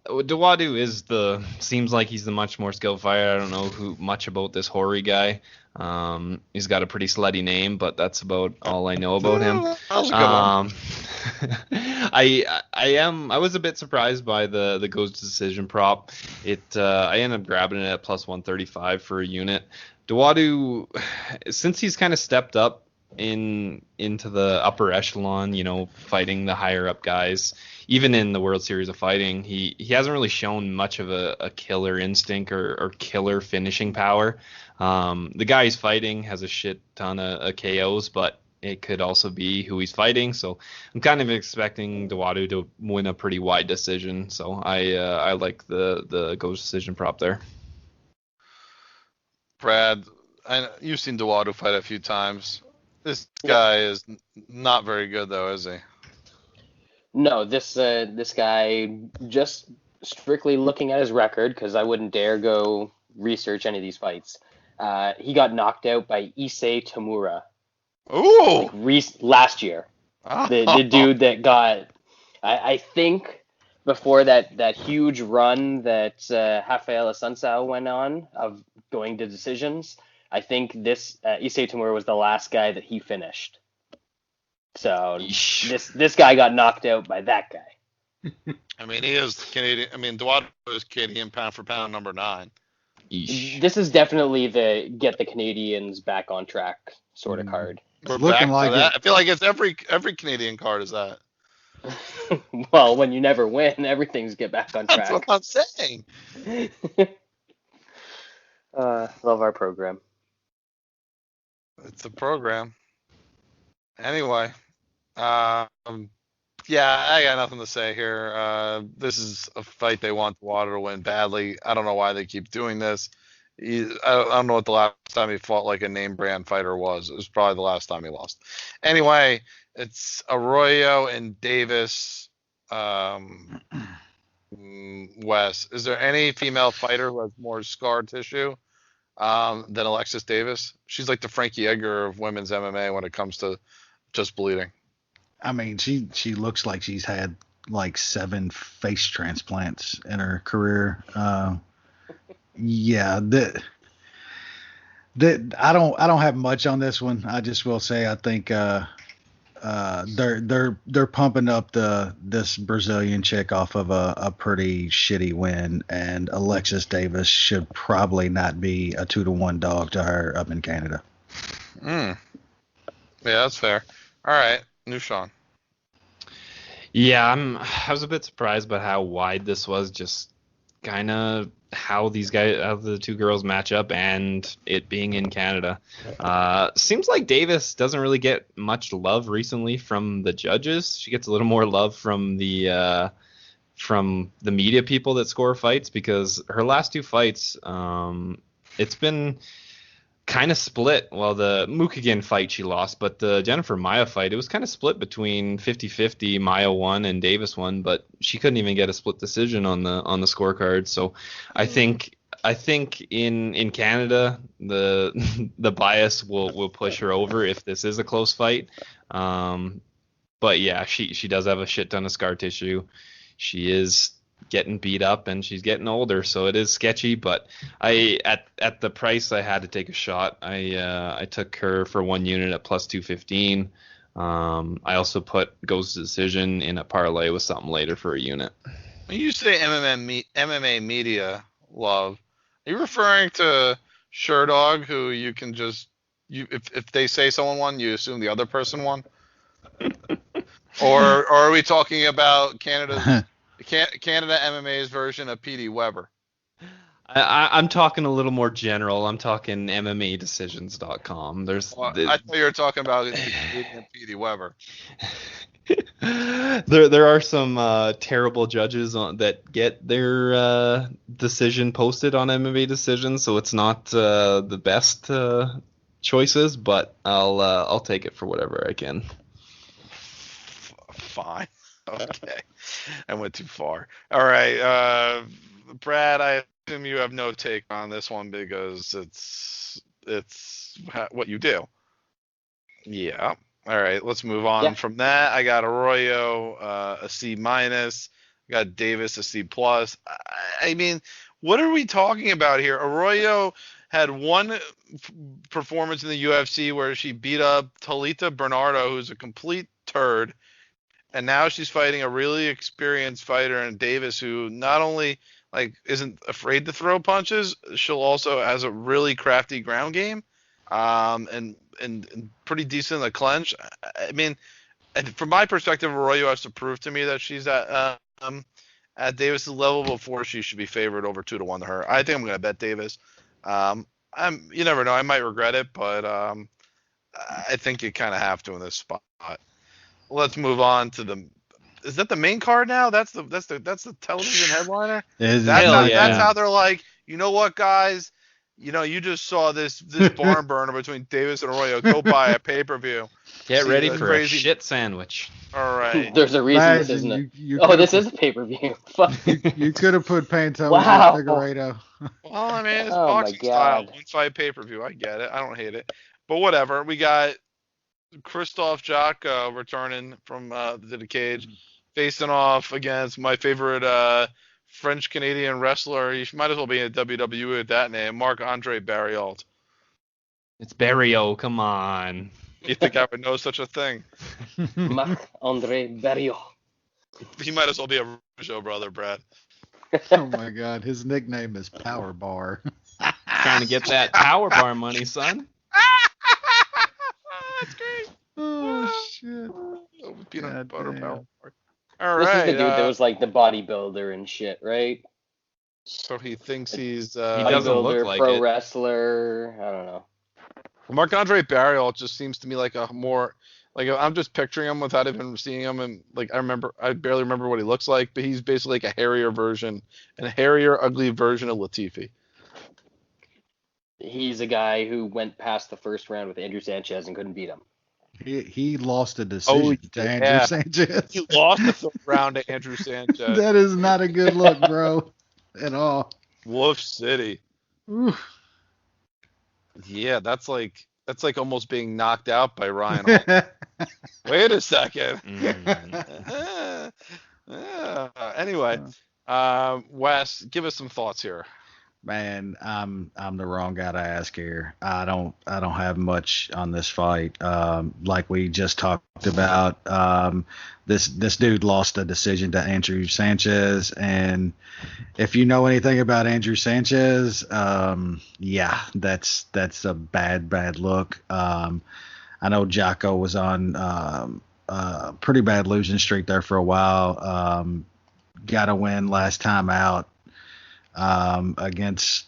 S2: Dawodu seems like he's the much more skilled fighter. I don't know much about this Hori guy. He's got a pretty slutty name, but that's about all I know about him. I was a bit surprised by the goes decision prop. I ended up grabbing it at +135 for a unit. Dawodu, since he's kind of stepped up into the upper echelon, fighting the higher up guys, even in the World Series of Fighting, he hasn't really shown much of a killer instinct or killer finishing power. The guy he's fighting has a shit ton of KOs, but it could also be who he's fighting. So I'm kind of expecting Dawodu to win a pretty wide decision. So I like the goes decision prop there.
S8: Brad, you've seen Dawodu fight a few times. This guy is not very good, though, is he?
S3: No, this guy, just strictly looking at his record, because I wouldn't dare go research any of these fights. He got knocked out by Issei Tamura.
S8: Ooh!
S3: Last year. Oh. The dude that got, I think, before that huge run that Rafael Assunção went on of going to decisions, I think this Issei Tamura was the last guy that he finished. So this guy got knocked out by that guy.
S8: I mean, he is Canadian. I mean, Dawodu is Canadian pound for pound number 9.
S3: This is definitely the get the Canadians back on track sort of card.
S8: We're looking like that. I feel like it's every Canadian card is that.
S3: Well, when you never win, everything's get back on
S8: That's
S3: track.
S8: what I'm saying.
S3: Love our program.
S8: It's a program. Anyway, yeah, I got nothing to say here. This is a fight they want Water to win badly. I don't know why they keep doing this. I don't know what the last time he fought like a name brand fighter was. It was probably the last time he lost. Anyway, it's Arroyo and Davis. Wes, is there any female fighter who has more scar tissue than Alexis Davis? She's like the Frankie Edgar of women's MMA when it comes to just bleeding.
S7: I mean, she looks like she's had like 7 face transplants in her career. Yeah, I don't have much on this one. I just will say I think they're pumping up this Brazilian chick off of a pretty shitty win, and Alexis Davis should probably not be a 2-1 dog to her up in Canada.
S8: Yeah, that's fair. All right, new Sean.
S2: Yeah, I was a bit surprised by how wide this was. Just kind of how the two girls match up, and it being in Canada. Seems like Davis doesn't really get much love recently from the judges. She gets a little more love from the media people that score fights, because her last 2 fights, it's been kind of split. Well, the Mukagan fight she lost, but the Jennifer Maia fight, it was kind of split between 50-50. Maia won and Davis won, but she couldn't even get a split decision on the scorecard. So I think in Canada the bias will push her over if this is a close fight. But yeah, she does have a shit ton of scar tissue. She is getting beat up and she's getting older, so it is sketchy, but at the price I had to take a shot. I took her for 1 unit at plus 215. I also put goes to decision in a parlay with something later for a unit.
S8: When you say MMA media love, are you referring to Sherdog, who you can just if they say someone won, you assume the other person won? or are we talking about Canada MMA's version of PD Weber?
S2: I'm talking a little more general. I'm talking MMAdecisions.com.
S8: I thought you were talking about PD Weber.
S2: There are some terrible judges that get their decision posted on MMA Decisions, so it's not the best choices, but I'll take it for whatever I can.
S8: Fine. Okay. I went too far. All right. Brad, I assume you have no take on this one because it's what you do. Yeah. All right. Let's move on from that. I got Arroyo a C-. I got Davis a C+. I mean, what are we talking about here? Arroyo had one performance in the UFC where she beat up Talita Bernardo, who's a complete turd. And now she's fighting a really experienced fighter in Davis, who not only isn't afraid to throw punches, she'll also has a really crafty ground game, and pretty decent in the clinch. I mean, from my perspective, Arroyo has to prove to me that she's at Davis's level before she should be favored over 2-1 to her. I think I'm going to bet Davis. You never know, I might regret it, but I think you kind of have to in this spot. Let's move on to is that the main card now? That's the television headliner. That's how they're like, you know what, guys? You know, you just saw this barn burner between Davis and Arroyo. Go buy a pay-per-view.
S2: Get ready for a shit sandwich.
S8: All right.
S3: There's a reason this isn't it. This is a pay-per-view.
S7: You could have put Pantone
S3: in
S7: Figueiredo.
S8: Well, I mean, it's boxing style. 1-5 pay-per-view. I get it. I don't hate it. But whatever. We got Christoph Jocko returning from the cage, facing off against my favorite French-Canadian wrestler. He might as well be in WWE with that name, Marc-Andre Barriault.
S2: It's Barriault, come on.
S8: You think I would know such a thing?
S3: Marc-Andre Barriault.
S8: He might as well be a show brother, Brad.
S7: Oh my God, his nickname is Power Bar.
S2: Trying to get that Power Bar money, son.
S8: That's great.
S7: Oh shit.
S8: Peanut butter power. All
S3: This is
S8: right.
S3: the dude that was like the bodybuilder and shit, right?
S8: So he thinks he's
S2: He doesn't look
S3: Bodybuilder,
S2: like
S3: pro
S2: it.
S3: wrestler. I don't know.
S8: Marc-Andre Barriault just seems to me like a more like I'm just picturing him without even seeing him, and like I barely remember what he looks like, but he's basically like a hairier version, and a hairier, ugly version of Latifi.
S3: He's a guy who went past the first round with Andrew Sanchez and couldn't beat him.
S7: He lost a decision to Andrew Sanchez.
S8: He lost the third round to Andrew Sanchez.
S7: That is not a good look, bro, at all.
S8: Wolf City.
S7: Oof.
S8: Yeah, that's like almost being knocked out by Ryan Hall. Wait a second. Anyway, Wes, give us some thoughts here.
S7: Man, I'm the wrong guy to ask here. I don't have much on this fight. Like we just talked about, this dude lost a decision to Andrew Sanchez, and if you know anything about Andrew Sanchez, yeah, that's a bad look. I know Jocko was on a pretty bad losing streak there for a while. Got a win last time out. Against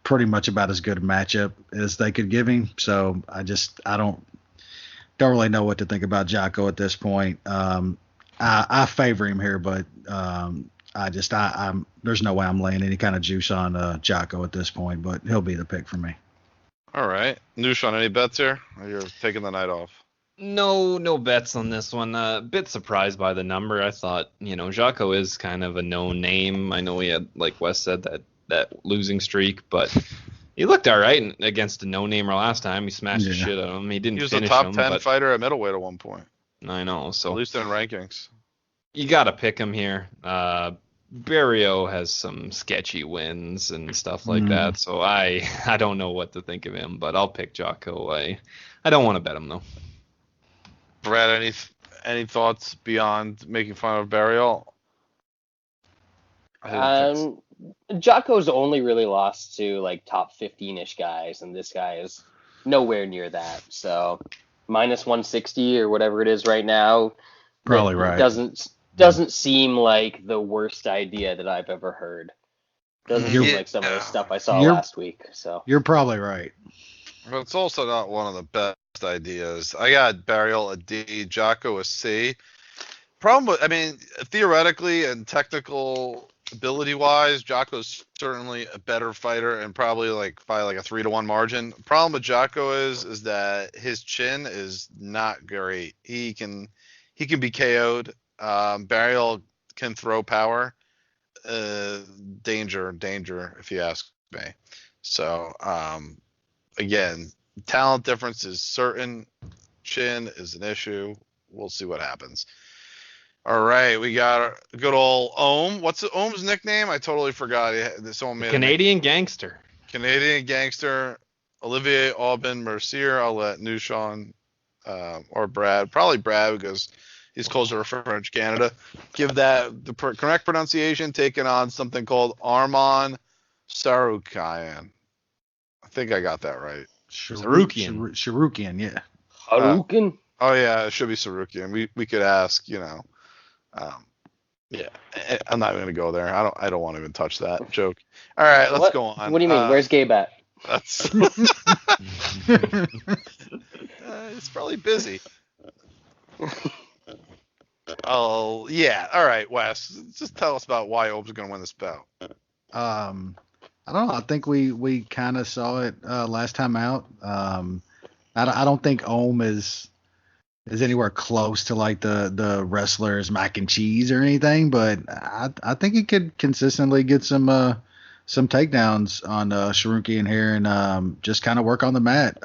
S7: pretty much about as good a matchup as they could give him. So I don't really know what to think about Jocko at this point. I favor him here, but I'm there's no way I'm laying any kind of juice on Jocko at this point, but he'll be the pick for me.
S8: All right. Nushan, any bets here? Or you're taking the night off?
S2: No bets on this one. A bit surprised by the number. I thought, Jocko is kind of a known name. I know he had, like Wes said, that losing streak, but he looked all right against a no-namer last time. He smashed the shit out of him. He didn't finish him.
S8: He was a top 10 fighter at middleweight at one point.
S2: I know. So
S8: at least in rankings.
S2: You got to pick him here. Barrio has some sketchy wins and stuff like that, so I don't know what to think of him, but I'll pick Jocko. I don't want to bet him, though.
S8: Brad, any thoughts beyond making fun of Barriol?
S3: Jocko's only really lost to like top 15-ish guys, and this guy is nowhere near that. So minus 160 or whatever it is right now,
S7: probably right.
S3: Doesn't seem like the worst idea that I've ever heard. Doesn't seem like some of the stuff I saw last week. So
S7: you're probably right.
S8: But it's also not one of the best ideas. I got Barriol a D, Jocko a C. Theoretically and technical ability-wise, Jocko's certainly a better fighter and probably by a 3-1 margin. Problem with Jocko is that his chin is not great. He can be KO'd. Barriol can throw power. Danger, if you ask me. So, again, talent difference is certain. Chin is an issue. We'll see what happens. All right, we got a good old Ohm. What's Ohm's nickname? I totally forgot. Someone made
S2: Canadian Gangster.
S8: Canadian Gangster. Olivier Aubin Mercier. I'll let Nushan or Brad. Probably Brad because he's closer to French Canada. Give that the correct pronunciation. Taking on something called Arman Sarukian. I think I got that right.
S7: Sarukian, yeah.
S3: Harukin?
S8: Oh yeah, it should be Sarukian. We could ask, yeah. I'm not even gonna go there. I don't want to even touch that joke. All right, let's go on.
S3: What do you mean? Where's Gabe at?
S8: That's it's probably busy. Oh yeah. All right, Wes. Just tell us about why Ohm's gonna win this bout.
S7: I don't know. I think we kind of saw it last time out. I don't think Ohm is anywhere close to like the wrestlers Mac and Cheese or anything, but I think he could consistently get some takedowns on Sarukian here and just kind of work on the mat.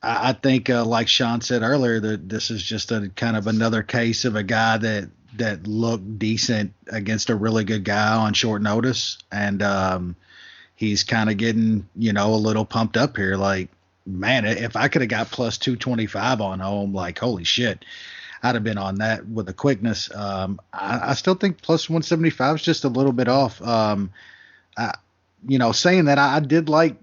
S7: I think like Sean said earlier that this is just a kind of another case of a guy that looked decent against a really good guy on short notice, and he's kind of getting a little pumped up here. Like, man, if I could have got plus 225 on Ohm, like, holy shit, I'd have been on that with a quickness. I still think plus 175 is just a little bit off. Saying that, I did like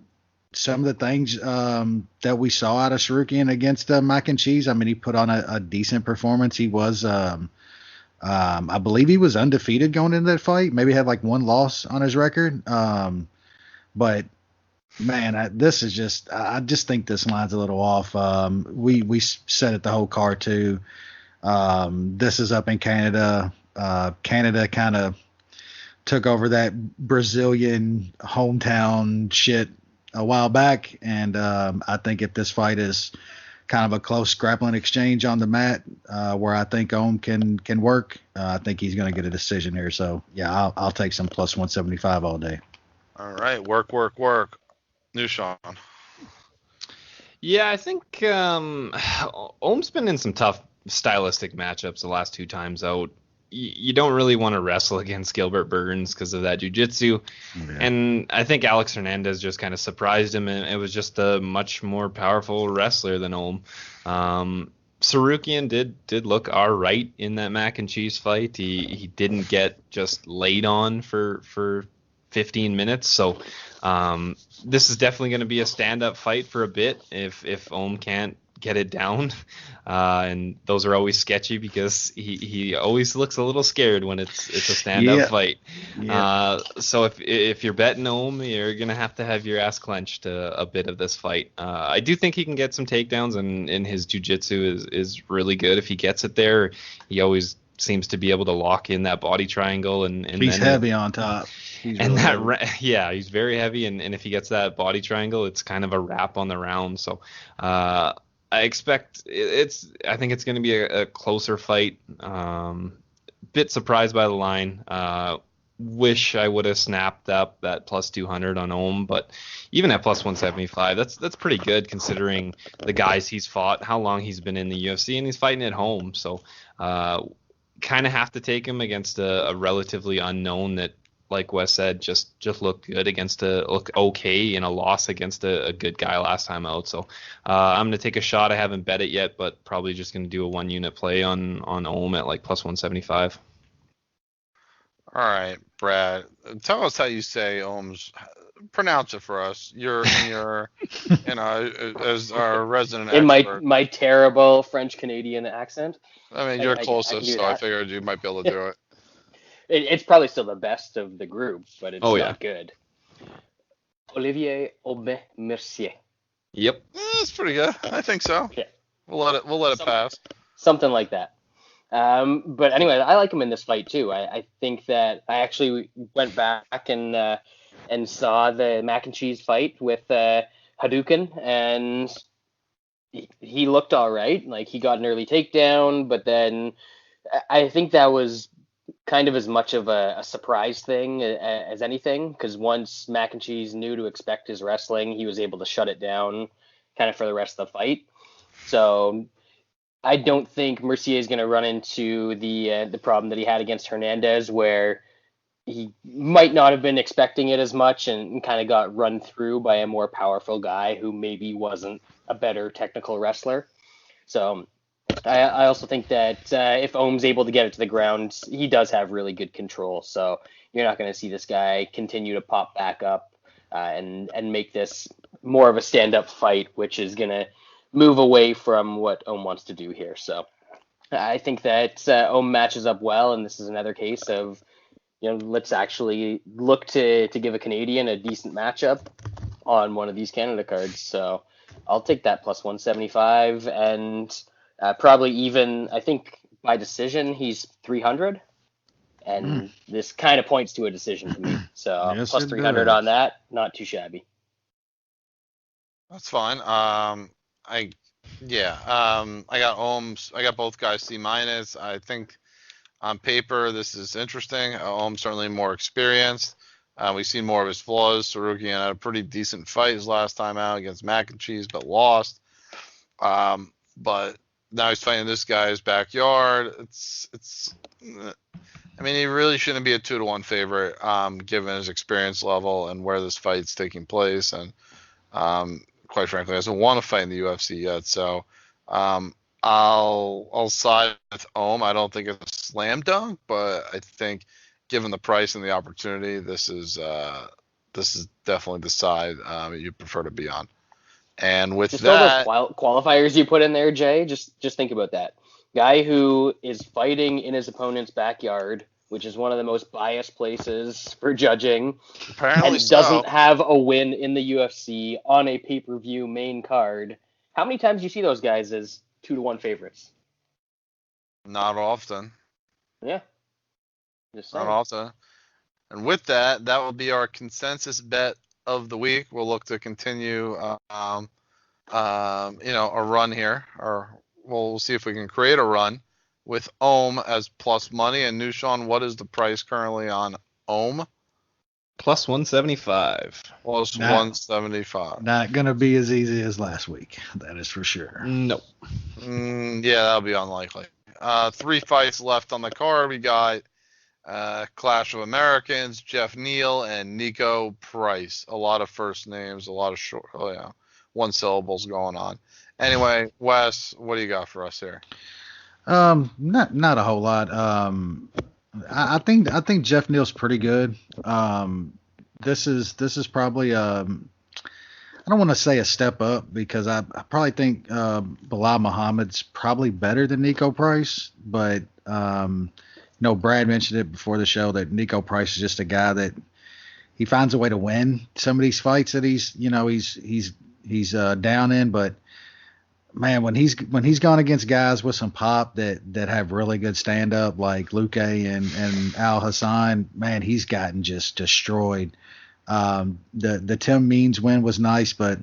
S7: some of the things that we saw out of Sarukian against Mac and Cheese. I mean, he put on a decent performance. He was I believe he was undefeated going into that fight. Maybe had like one loss on his record. But man, this is just, I just think this line's a little off. We said it the whole card too. This is up in Canada. Canada kind of took over that Brazilian hometown shit a while back. And I think if this fight is kind of a close grappling exchange on the mat, where I think Ohm can work, I think he's going to get a decision here. So yeah, I'll take some plus 175 all day.
S8: All right, work. New Sean.
S2: Yeah, I think Ohm's been in some tough stylistic matchups the last 2 times out. You don't really want to wrestle against Gilbert Burns because of that jiu-jitsu. Yeah. And I think Alex Hernandez just kind of surprised him, and it was just a much more powerful wrestler than Ohm. Sarukian did look all right in that mac and cheese fight. He didn't get just laid on for 15 minutes. So this is definitely going to be a stand-up fight for a bit if Ohm can't get it down. And those are always sketchy because he always looks a little scared when it's a stand-up fight. Yeah. So if you're betting Ohm, you're going to have your ass clenched a bit of this fight. I do think he can get some takedowns, and his jiu-jitsu is really good. If he gets it there, he always seems to be able to lock in that body triangle. And
S7: he's heavy on top.
S2: He's very heavy, and if he gets that body triangle, it's kind of a wrap on the round. So I expect I think it's going to be a closer fight. Bit surprised by the line. Wish I would have snapped up that plus 200 on Ohm, but even at plus 175, that's pretty good considering the guys he's fought, how long he's been in the UFC, and he's fighting at home. So kind of have to take him against a relatively unknown that, like Wes said, just looked good look okay in a loss against a good guy last time out. So I'm going to take a shot. I haven't bet it yet, but probably just going to do a 1-unit play on Ohm at like plus 175.
S8: All right, Brad, tell us how you say Ohm's. Pronounce it for us. You're as our resident
S3: in
S8: expert.
S3: my terrible French Canadian accent.
S8: I mean, you're closest, so I figured you might be able to do it.
S3: It's probably still the best of the group, but it's not good. Olivier Aubin-Mercier.
S2: Yep.
S8: That's pretty good. I think so.
S3: Yeah.
S8: We'll let it pass.
S3: Something like that. But anyway, I like him in this fight too. I think that I actually went back and saw the mac and cheese fight with Hadouken, and he looked all right. Like, he got an early takedown, but then I think that was kind of as much of a surprise thing as anything, because once Mac and Cheese knew to expect his wrestling, he was able to shut it down kind of for the rest of the fight. So I don't think Mercier is going to run into the problem that he had against Hernandez, where he might not have been expecting it as much and kind of got run through by a more powerful guy who maybe wasn't a better technical wrestler. So I also think that if Ohm's able to get it to the ground, he does have really good control. So you're not going to see this guy continue to pop back up and make this more of a stand-up fight, which is going to move away from what Ohm wants to do here. So I think that Ohm matches up well, and this is another case of, let's actually look to give a Canadian a decent matchup on one of these Canada cards. So I'll take that plus 175, and probably even, I think by decision, he's 300. And this kind of points to a decision to me. So yes, plus 300 on that, not too shabby.
S8: That's fine. I got Ohm's. I got both guys C-. I think on paper this is interesting. Ohm's certainly more experienced. We've seen more of his flaws. Sarukian had a pretty decent fight his last time out against Mac and Cheese, but lost. But now he's fighting this guy's backyard. I mean, he really shouldn't be a 2-1 favorite, given his experience level and where this fight's taking place. And quite frankly, hasn't won a fight in the UFC yet. So I'll side with Ohm. I don't think it's a slam dunk, but I think given the price and the opportunity, this is definitely the side you prefer to be on. And with
S3: just
S8: that,
S3: all those qualifiers you put in there, Jay, just think about that. Guy who is fighting in his opponent's backyard, which is one of the most biased places for judging,
S8: Apparently
S3: and
S8: so.
S3: doesn't have a win in the UFC on a pay-per-view main card. How many times do you see those guys as 2-1 favorites?
S8: Not often.
S3: Yeah. Just saying.
S8: Not often. And with that, that will be our consensus bet of the week. We'll look to continue, a run here, or we'll see if we can create a run with Ohm as plus money. And Nushan, what is the price currently on Ohm?
S2: Plus 175.
S8: Plus 175.
S7: Not going to be as easy as last week. That is for sure.
S2: Nope.
S8: Yeah, that'll be unlikely. 3 fights left on the card. We got Clash of Americans, Jeff Neal, and Nico Price. A lot of first names, a lot of short, one syllables going on. Anyway, Wes, what do you got for us here?
S7: Not a whole lot. I think Jeff Neal's pretty good. This is probably I don't want to say a step up, because I probably think Bilal Muhammad's probably better than Nico Price, but Brad mentioned it before the show that Nico Price is just a guy that he finds a way to win some of these fights that he's down in, but man, when he's gone against guys with some pop that have really good stand up like Luque and Al Hassan, man, he's gotten just destroyed. The Tim Means win was nice, but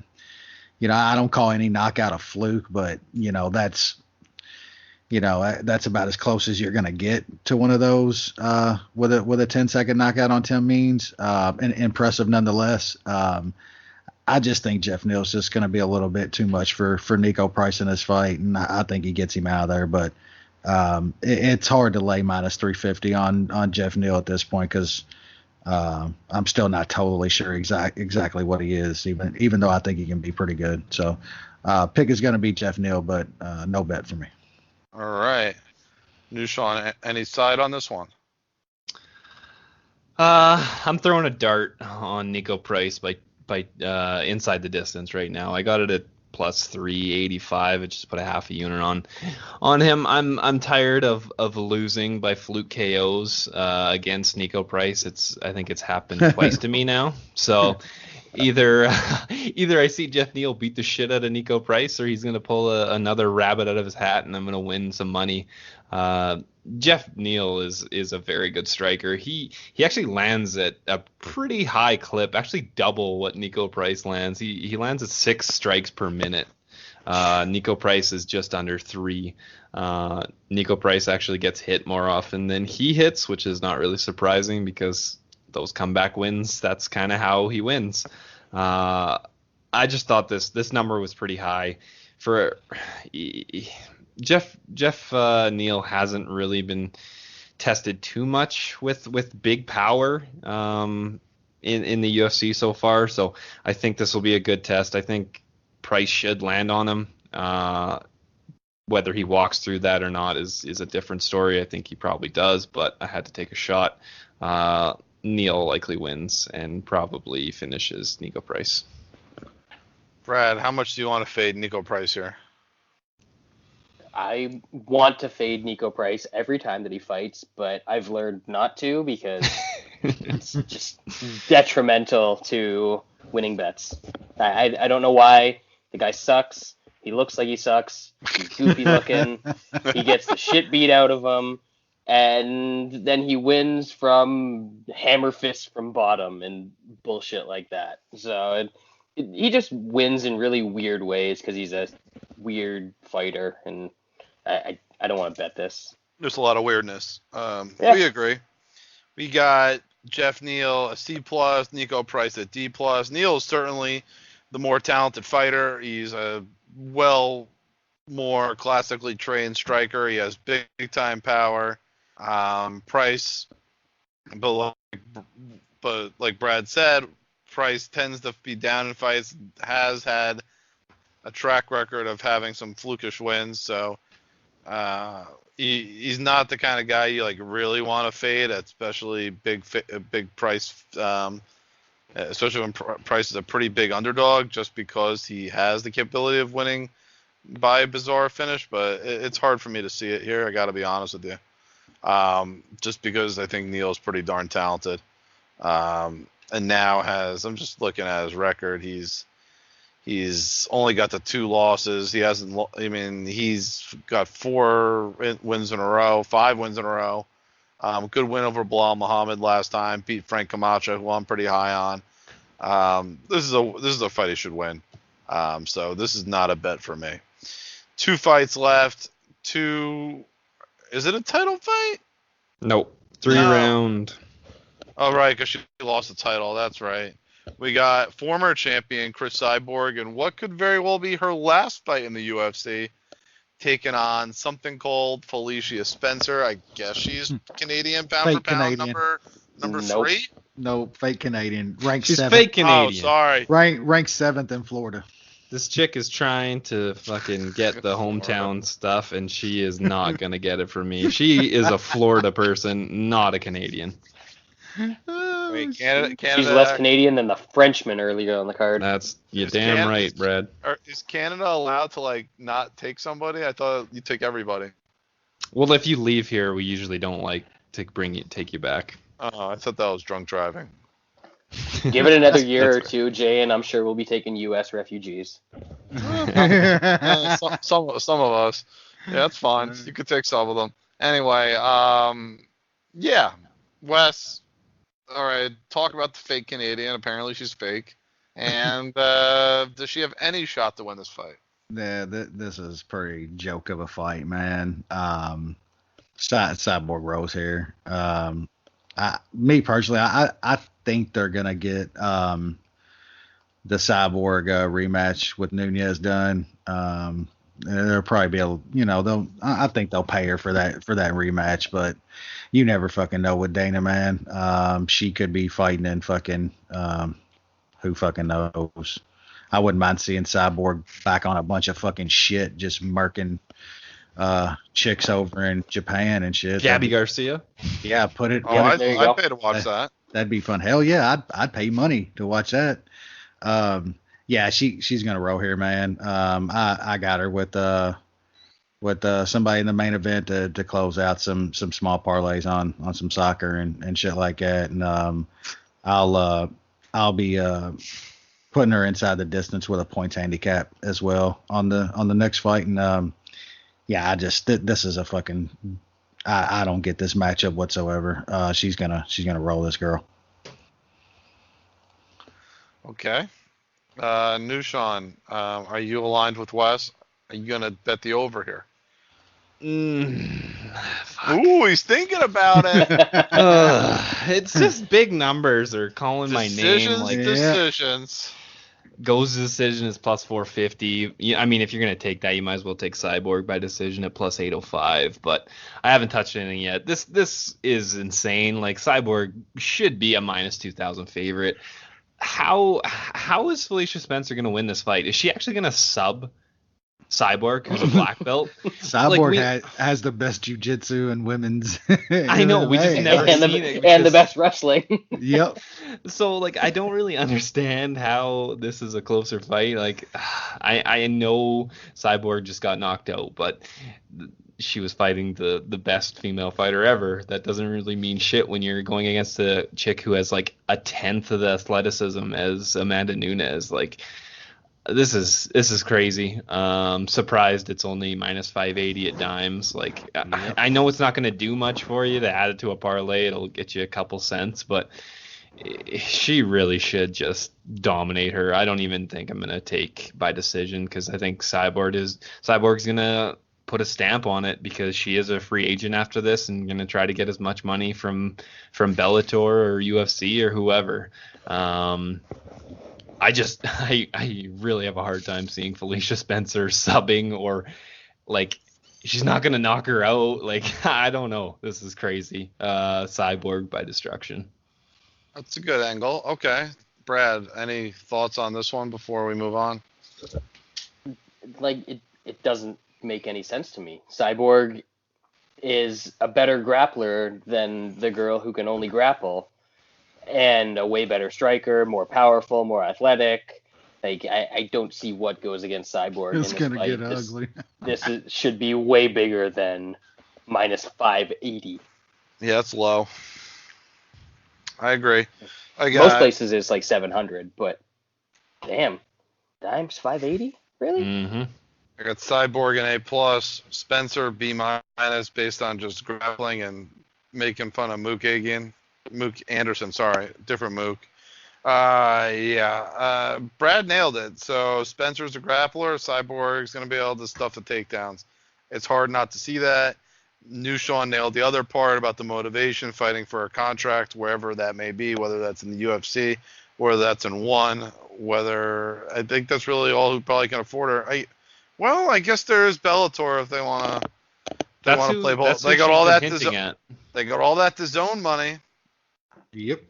S7: I don't call any knockout a fluke, but that's about as close as you're gonna get to one of those with a 10-second knockout on Tim Means. And impressive nonetheless. I just think Jeff Neal's just going to be a little bit too much for Nico Price in this fight, and I think he gets him out of there. But it's hard to lay minus 350 on Jeff Neal at this point, because I'm still not totally sure exactly what he is, even though I think he can be pretty good. So pick is going to be Jeff Neal, but no bet for me.
S8: All right. Nushan, any side on this one?
S2: I'm throwing a dart on Nico Price by inside the distance right now. I got it at plus 385. I just put a half a unit on him. I'm tired of losing by fluke KOs against Nico Price. I think it's happened twice to me now. So either I see Jeff Neal beat the shit out of Nico Price, or he's gonna pull another rabbit out of his hat and I'm gonna win some money. Jeff Neal is a very good striker. He actually lands at a pretty high clip, actually double what Nico Price lands. He lands at 6 strikes per minute. Nico Price is just under 3. Nico Price actually gets hit more often than he hits, which is not really surprising because those comeback wins, that's kind of how he wins. I just thought this number was pretty high. For Jeff Neal hasn't really been tested too much with big power in the UFC so far, so I think this will be a good test. I think Price should land on him. Whether he walks through that or not is a different story. I think he probably does, but I had to take a shot. Neal likely wins and probably finishes Nico Price.
S8: Brad, how much do you want to fade Nico Price here?
S3: I want to fade Nico Price every time that he fights, but I've learned not to because it's just detrimental to winning bets. I don't know why. The guy sucks. He looks like he sucks. He's goofy looking. He gets the shit beat out of him. And then he wins from hammer fist from bottom and bullshit like that. So he just wins in really weird ways because he's a weird fighter, and I don't want to bet this.
S8: There's a lot of weirdness.
S3: Yeah.
S8: We agree. We got Jeff Neal, a C+, Nico Price at D+. Neal is certainly the more talented fighter. He's a more classically trained striker. He has big-time power. Price, but like Brad said, Price tends to be down in fights, has had a track record of having some flukish wins, so he's not the kind of guy you like really want to fade, especially big Price, especially when Price is a pretty big underdog, just because he has the capability of winning by a bizarre finish, but it's hard for me to see it here. I got to be honest with you. Just because I think Neal's pretty darn talented. And now I'm just looking at his record. He's only got the 2 losses. He hasn't, he's got 4 wins in a row, 5 wins in a row. Good win over Bilal Muhammad last time. Beat Frank Camacho, who I'm pretty high on. This is a fight he should win. So this is not a bet for me. 2 fights left. Is it a title fight?
S2: Nope. 3 round.
S8: Oh, right, because she lost the title. That's right. We got former champion Chris Cyborg, and what could very well be her last fight in the UFC, taking on something called Felicia Spencer. I guess she's Canadian pound
S7: Fake
S8: for pound,
S7: Canadian.
S8: number
S3: Nope.
S8: 3.
S7: No, fake Canadian. Ranked
S2: She's
S7: 7th.
S2: fake Canadian.
S8: Oh, sorry.
S7: Ranked 7th in Florida.
S2: This chick is trying to fucking get the hometown stuff, and she is not gonna get it from me. She is a Florida person, not a Canadian.
S8: Wait, Canada.
S3: She's less Canadian than the Frenchman earlier on the card.
S2: You're
S8: Is
S2: damn right, Brad.
S8: Is Canada allowed to not take somebody? I thought you take everybody.
S2: Well, if you leave here, we usually don't like to take you back.
S8: Oh, I thought that was drunk driving.
S3: Give it another year or two, Jay, and I'm sure we'll be taking U.S. refugees.
S8: Some of us. Yeah, that's fine. You could take some of them. Anyway, yeah, Wes. All right, talk about the fake Canadian. Apparently she's fake. And does she have any shot to win this fight?
S7: Yeah, this is pretty joke of a fight, man. Cyborg Rose here. Me personally, I think they're gonna get the Cyborg rematch with Nunez done. There'll probably be I think they'll pay her for that rematch, but you never fucking know with Dana, man. She could be fighting in fucking who fucking knows. I wouldn't mind seeing Cyborg back on a bunch of fucking shit, just murking chicks over in Japan and shit.
S2: Gabby Garcia.
S7: Yeah, put it.
S8: Oh, I'd pay to watch that.
S7: That'd be fun. Hell yeah, I'd pay money to watch that. Yeah, she's gonna roll here, man. I got her with somebody in the main event to close out some small parlays on some soccer and shit like that. And I'll be putting her inside the distance with a points handicap as well on the next fight. And yeah, this is a fucking I don't get this matchup whatsoever. She's gonna roll this girl.
S8: Okay. Nushan, are you aligned with Wes? Are you gonna bet the over here? Ooh, he's thinking about it.
S2: It's just big numbers or calling my name.
S8: Decisions.
S2: Goes decision is plus 450. I mean, if you're going to take that, you might as well take Cyborg by decision at plus 805. But I haven't touched anything yet. This is insane. Like, Cyborg should be a minus 2,000 favorite. How is Felicia Spencer going to win this fight? Is she actually going to sub Cyborg, who's a black belt?
S7: Cyborg has the best jiu-jitsu and women's.
S2: I know, we just never seen it.
S3: And the best wrestling.
S7: Yep.
S2: So, I don't really understand how this is a closer fight. I know Cyborg just got knocked out, but she was fighting the best female fighter ever. That doesn't really mean shit when you're going against a chick who has, a tenth of the athleticism as Amanda Nunes. This is crazy. Surprised it's only minus 580 at dimes. I know it's not going to do much for you to add it to a parlay. It'll get you a couple cents, but she really should just dominate her. I don't even think I'm going to take by decision because I think Cyborg's going to put a stamp on it because she is a free agent after this and going to try to get as much money from Bellator or UFC or whoever. I really have a hard time seeing Felicia Spencer subbing or she's not going to knock her out. I don't know. This is crazy. Cyborg by destruction.
S8: That's a good angle. Okay. Brad, any thoughts on this one before we move on?
S3: It doesn't make any sense to me. Cyborg is a better grappler than the girl who can only grapple. And a way better striker, more powerful, more athletic. Like, I don't see what goes against Cyborg in
S7: It's
S3: this
S7: gonna
S3: fight.
S7: get ugly.
S3: Should be way bigger than minus 580.
S8: Yeah, it's low. I agree.
S3: Most places it's like 700, but damn, Dime's 580? Really?
S2: Mm-hmm.
S8: I got Cyborg an A+, Spencer B- based on just grappling and making fun of Mook Anderson, sorry, different Mook. Brad nailed it. So Spencer's a grappler, Cyborg's going to be able to stuff the takedowns. It's hard not to see that. New Sean nailed the other part about the motivation, fighting for a contract, wherever that may be, whether that's in the UFC, whether that's in one, whether I think that's really all who probably can afford her. I guess there is Bellator if they want to. They want to play ball. They got all that. They got all that DAZN money.
S7: Yep.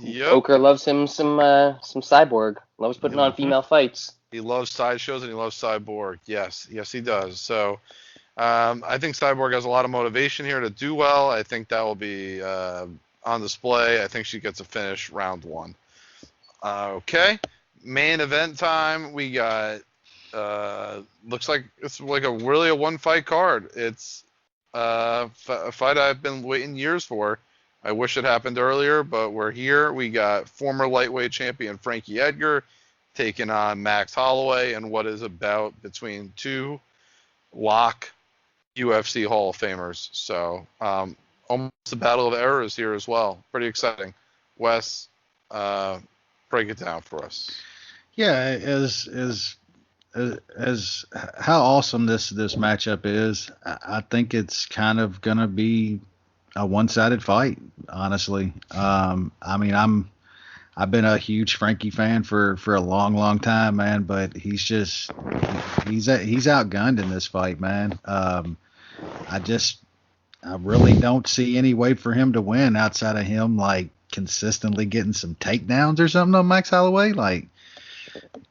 S3: Poker loves him some Cyborg. Loves putting on female fights.
S8: He loves sideshows and he loves Cyborg. Yes, he does. So I think Cyborg has a lot of motivation here to do well. I think that will be on display. I think she gets a finish round 1. Okay, main event time. We got looks like it's like a one-fight card. It's a fight I've been waiting years for. I wish it happened earlier, but we're here. We got former lightweight champion Frankie Edgar taking on Max Holloway and what is about between two lock UFC Hall of Famers. So almost a battle of errors here as well. Pretty exciting. Wes, break it down for us.
S7: Yeah, as how awesome this matchup is, I think it's kind of gonna be a one-sided fight, honestly. I mean, I've been a huge Frankie fan for a long time, man, but he's outgunned in this fight, man. I really don't see any way for him to win outside of him like consistently getting some takedowns or something on Max Holloway. Like,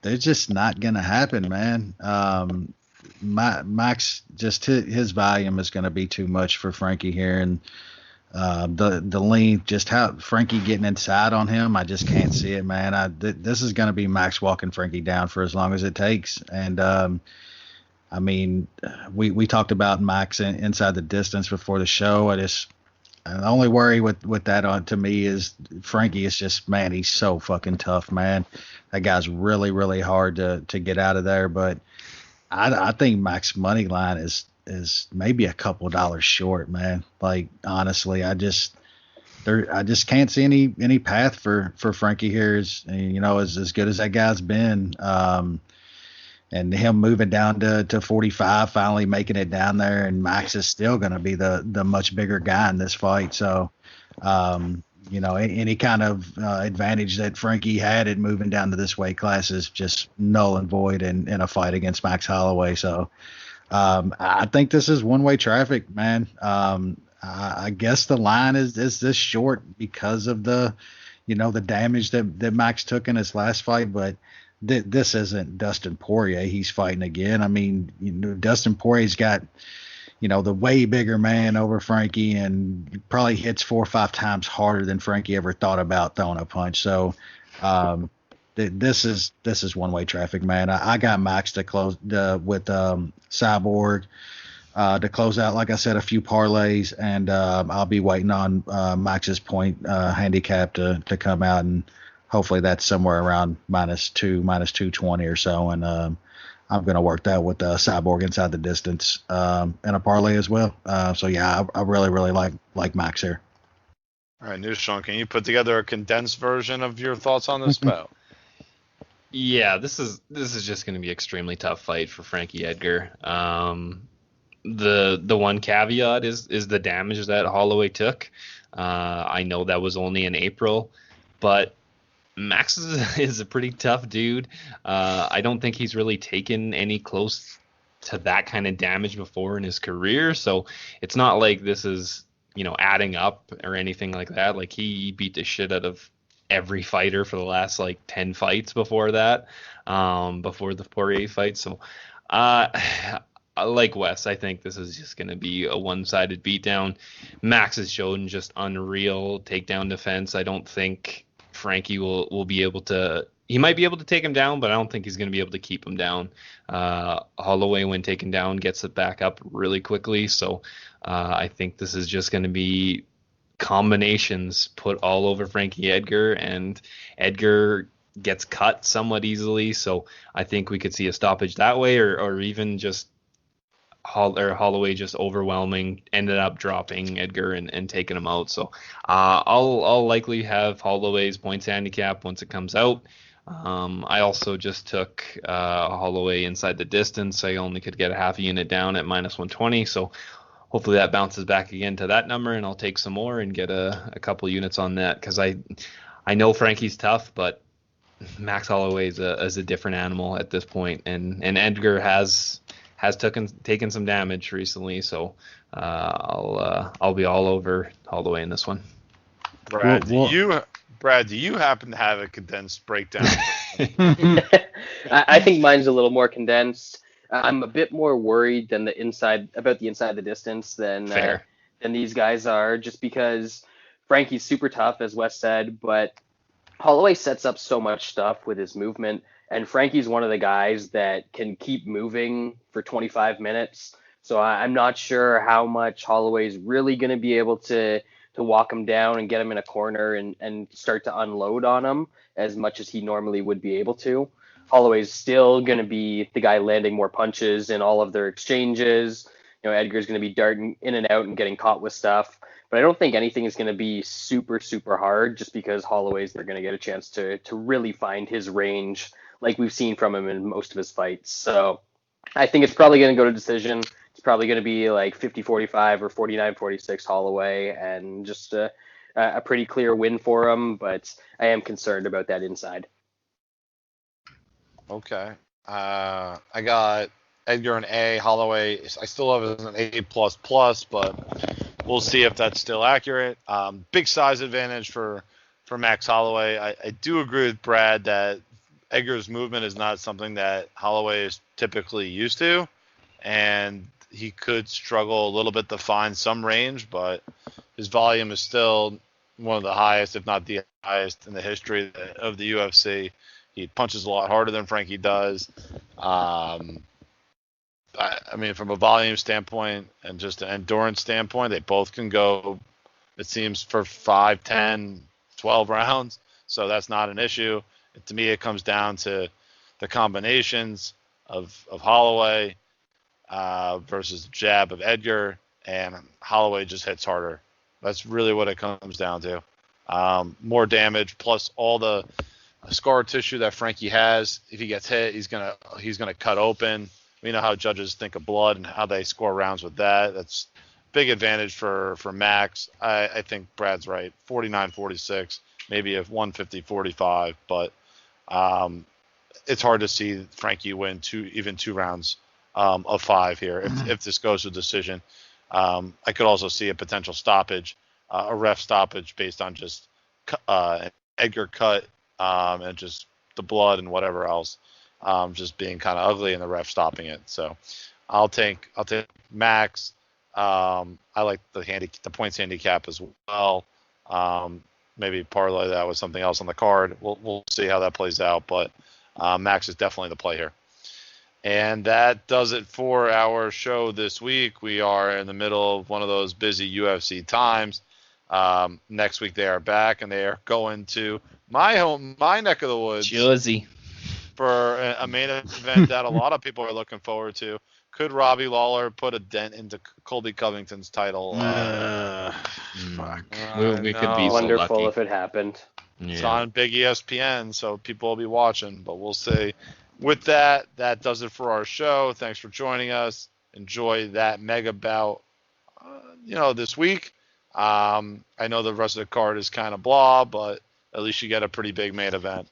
S7: they're just not gonna happen, man. Max, just his volume is gonna be too much for Frankie here, and the length, just how Frankie getting inside on him, I just can't see it, man. This is gonna be Max walking Frankie down for as long as it takes, and I mean, we talked about Max inside the distance before the show. The only worry with that on to me is Frankie is just, man, he's so fucking tough, man. That guy's really, really hard to get out of there. But I think Max money line is maybe a couple dollars short, man. Like, honestly, I just can't see any path for Frankie here. As good as that guy's been. And him moving down to 45, finally making it down there, and Max is still going to be the much bigger guy in this fight. So, any kind of advantage that Frankie had in moving down to this weight class is just null and void in a fight against Max Holloway. So, I think this is one-way traffic, man. I guess the line is this short because of the damage that Max took in his last fight, but this isn't Dustin Poirier he's fighting again. I mean, Dustin Poirier's got, the way bigger man over Frankie, and probably hits 4 or 5 times harder than Frankie ever thought about throwing a punch. So this is one-way traffic, man. I got Max to close with Cyborg to close out, like I said, a few parlays, and I'll be waiting on Max's point handicap to come out, and hopefully that's somewhere around -220 or so, and I'm going to work that with Cyborg inside the distance and a parlay as well. So yeah, I really, really like Max here.
S8: All right, New Sean, can you put together a condensed version of your thoughts on this bout?
S2: Yeah, this is just going to be an extremely tough fight for Frankie Edgar. The one caveat is the damage that Holloway took. I know that was only in April, but Max is a pretty tough dude. I don't think he's really taken any close to that kind of damage before in his career. So it's not like this is, adding up or anything like that. Like, he beat the shit out of every fighter for the last 10 fights before that, before the Poirier fight. So like Wes, I think this is just going to be a one-sided beatdown. Max has shown just unreal takedown defense. I don't think Frankie will be able to, he might be able to take him down, but I don't think he's going to be able to keep him down. Holloway, when taken down, gets it back up really quickly. So I think this is just going to be combinations put all over Frankie Edgar, and Edgar gets cut somewhat easily. So I think we could see a stoppage that way, or even just Holloway just overwhelming, ended up dropping Edgar and taking him out. So I'll likely have Holloway's points handicap once it comes out. I also just took Holloway inside the distance. I only could get a half a unit down at -120. So hopefully that bounces back again to that number, and I'll take some more and get a couple units on that, because I know Frankie's tough, but Max Holloway is a different animal at this point, and Edgar has taken some damage recently, so I'll be all over Holloway in this one.
S8: Brad, do you happen to have a condensed breakdown?
S3: I think mine's a little more condensed. I'm a bit more worried than about the inside the distance than these guys are, just because Frankie's super tough, as Wes said, but Holloway sets up so much stuff with his movement, and Frankie's one of the guys that can keep moving for 25 minutes. So I'm not sure how much Holloway's really going to be able to walk him down and get him in a corner and start to unload on him as much as he normally would be able to. Holloway's still going to be the guy landing more punches in all of their exchanges. Edgar's going to be darting in and out and getting caught with stuff. But I don't think anything is going to be super, super hard, just because Holloway's they're going to get a chance to really find his range like we've seen from him in most of his fights. So I think it's probably going to go to decision. It's probably going to be like 50-45 or 49-46 Holloway, and just a pretty clear win for him. But I am concerned about that inside.
S8: Okay. I got Edgar an A, Holloway I still have as an A++, but we'll see if that's still accurate. Big size advantage for Max Holloway. I do agree with Brad that Edgar's movement is not something that Holloway is typically used to, and he could struggle a little bit to find some range, but his volume is still one of the highest, if not the highest, in the history of the UFC. He punches a lot harder than Frankie does. I mean, from a volume standpoint and just an endurance standpoint, they both can go, it seems, for 5, 10, 12 rounds. So that's not an issue. To me, it comes down to the combinations of Holloway versus the jab of Edgar, and Holloway just hits harder. That's really what it comes down to. More damage plus all the scar tissue that Frankie has. If he gets hit, he's gonna cut open. We know how judges think of blood and how they score rounds with that. That's big advantage for Max. I think Brad's right. 49-46, maybe a 150-45, but it's hard to see Frankie win two rounds of 5 here if this goes to decision. I could also see a potential stoppage, a ref stoppage based on just Edgar cut and just the blood and whatever else just being kind of ugly and the ref stopping it. So I'll take Max. I like the points handicap as well. Maybe parlay that with something else on the card. We'll see how that plays out, but Max is definitely the play here. And that does it for our show this week. We are in the middle of one of those busy UFC times. Next week they are back, and they are going to my neck of the woods,
S2: Jersey, for
S8: a main event that a lot of people are looking forward to. Could Robbie Lawler put a dent into Colby Covington's title?
S7: Fuck.
S2: We could be
S3: wonderful
S2: so lucky
S3: if it happened.
S2: Yeah.
S8: It's on big ESPN, so people will be watching, but we'll see. With that does it for our show. Thanks for joining us. Enjoy that mega bout, this week. I know the rest of the card is kind of blah, but at least you get a pretty big main event.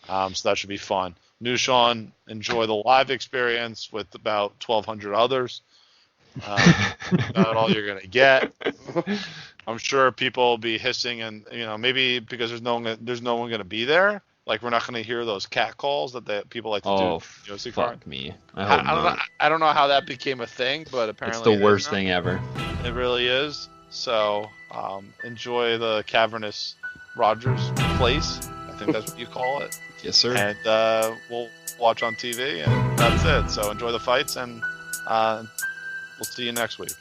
S8: So that should be fun. Nushan, enjoy the live experience with about 1,200 others. Not all you're going to get. I'm sure people will be hissing, and maybe because there's no one going to be there. Like, we're not going to hear those cat calls that people like to do.
S2: Oh, fuck me.
S8: I don't know how that became a thing, but apparently
S2: it's the worst thing ever.
S8: It really is. So enjoy the cavernous Rogers place. think that's what you call it.
S2: Yes, sir.
S8: And we'll watch on TV, and that's it. So enjoy the fights, and we'll see you next week.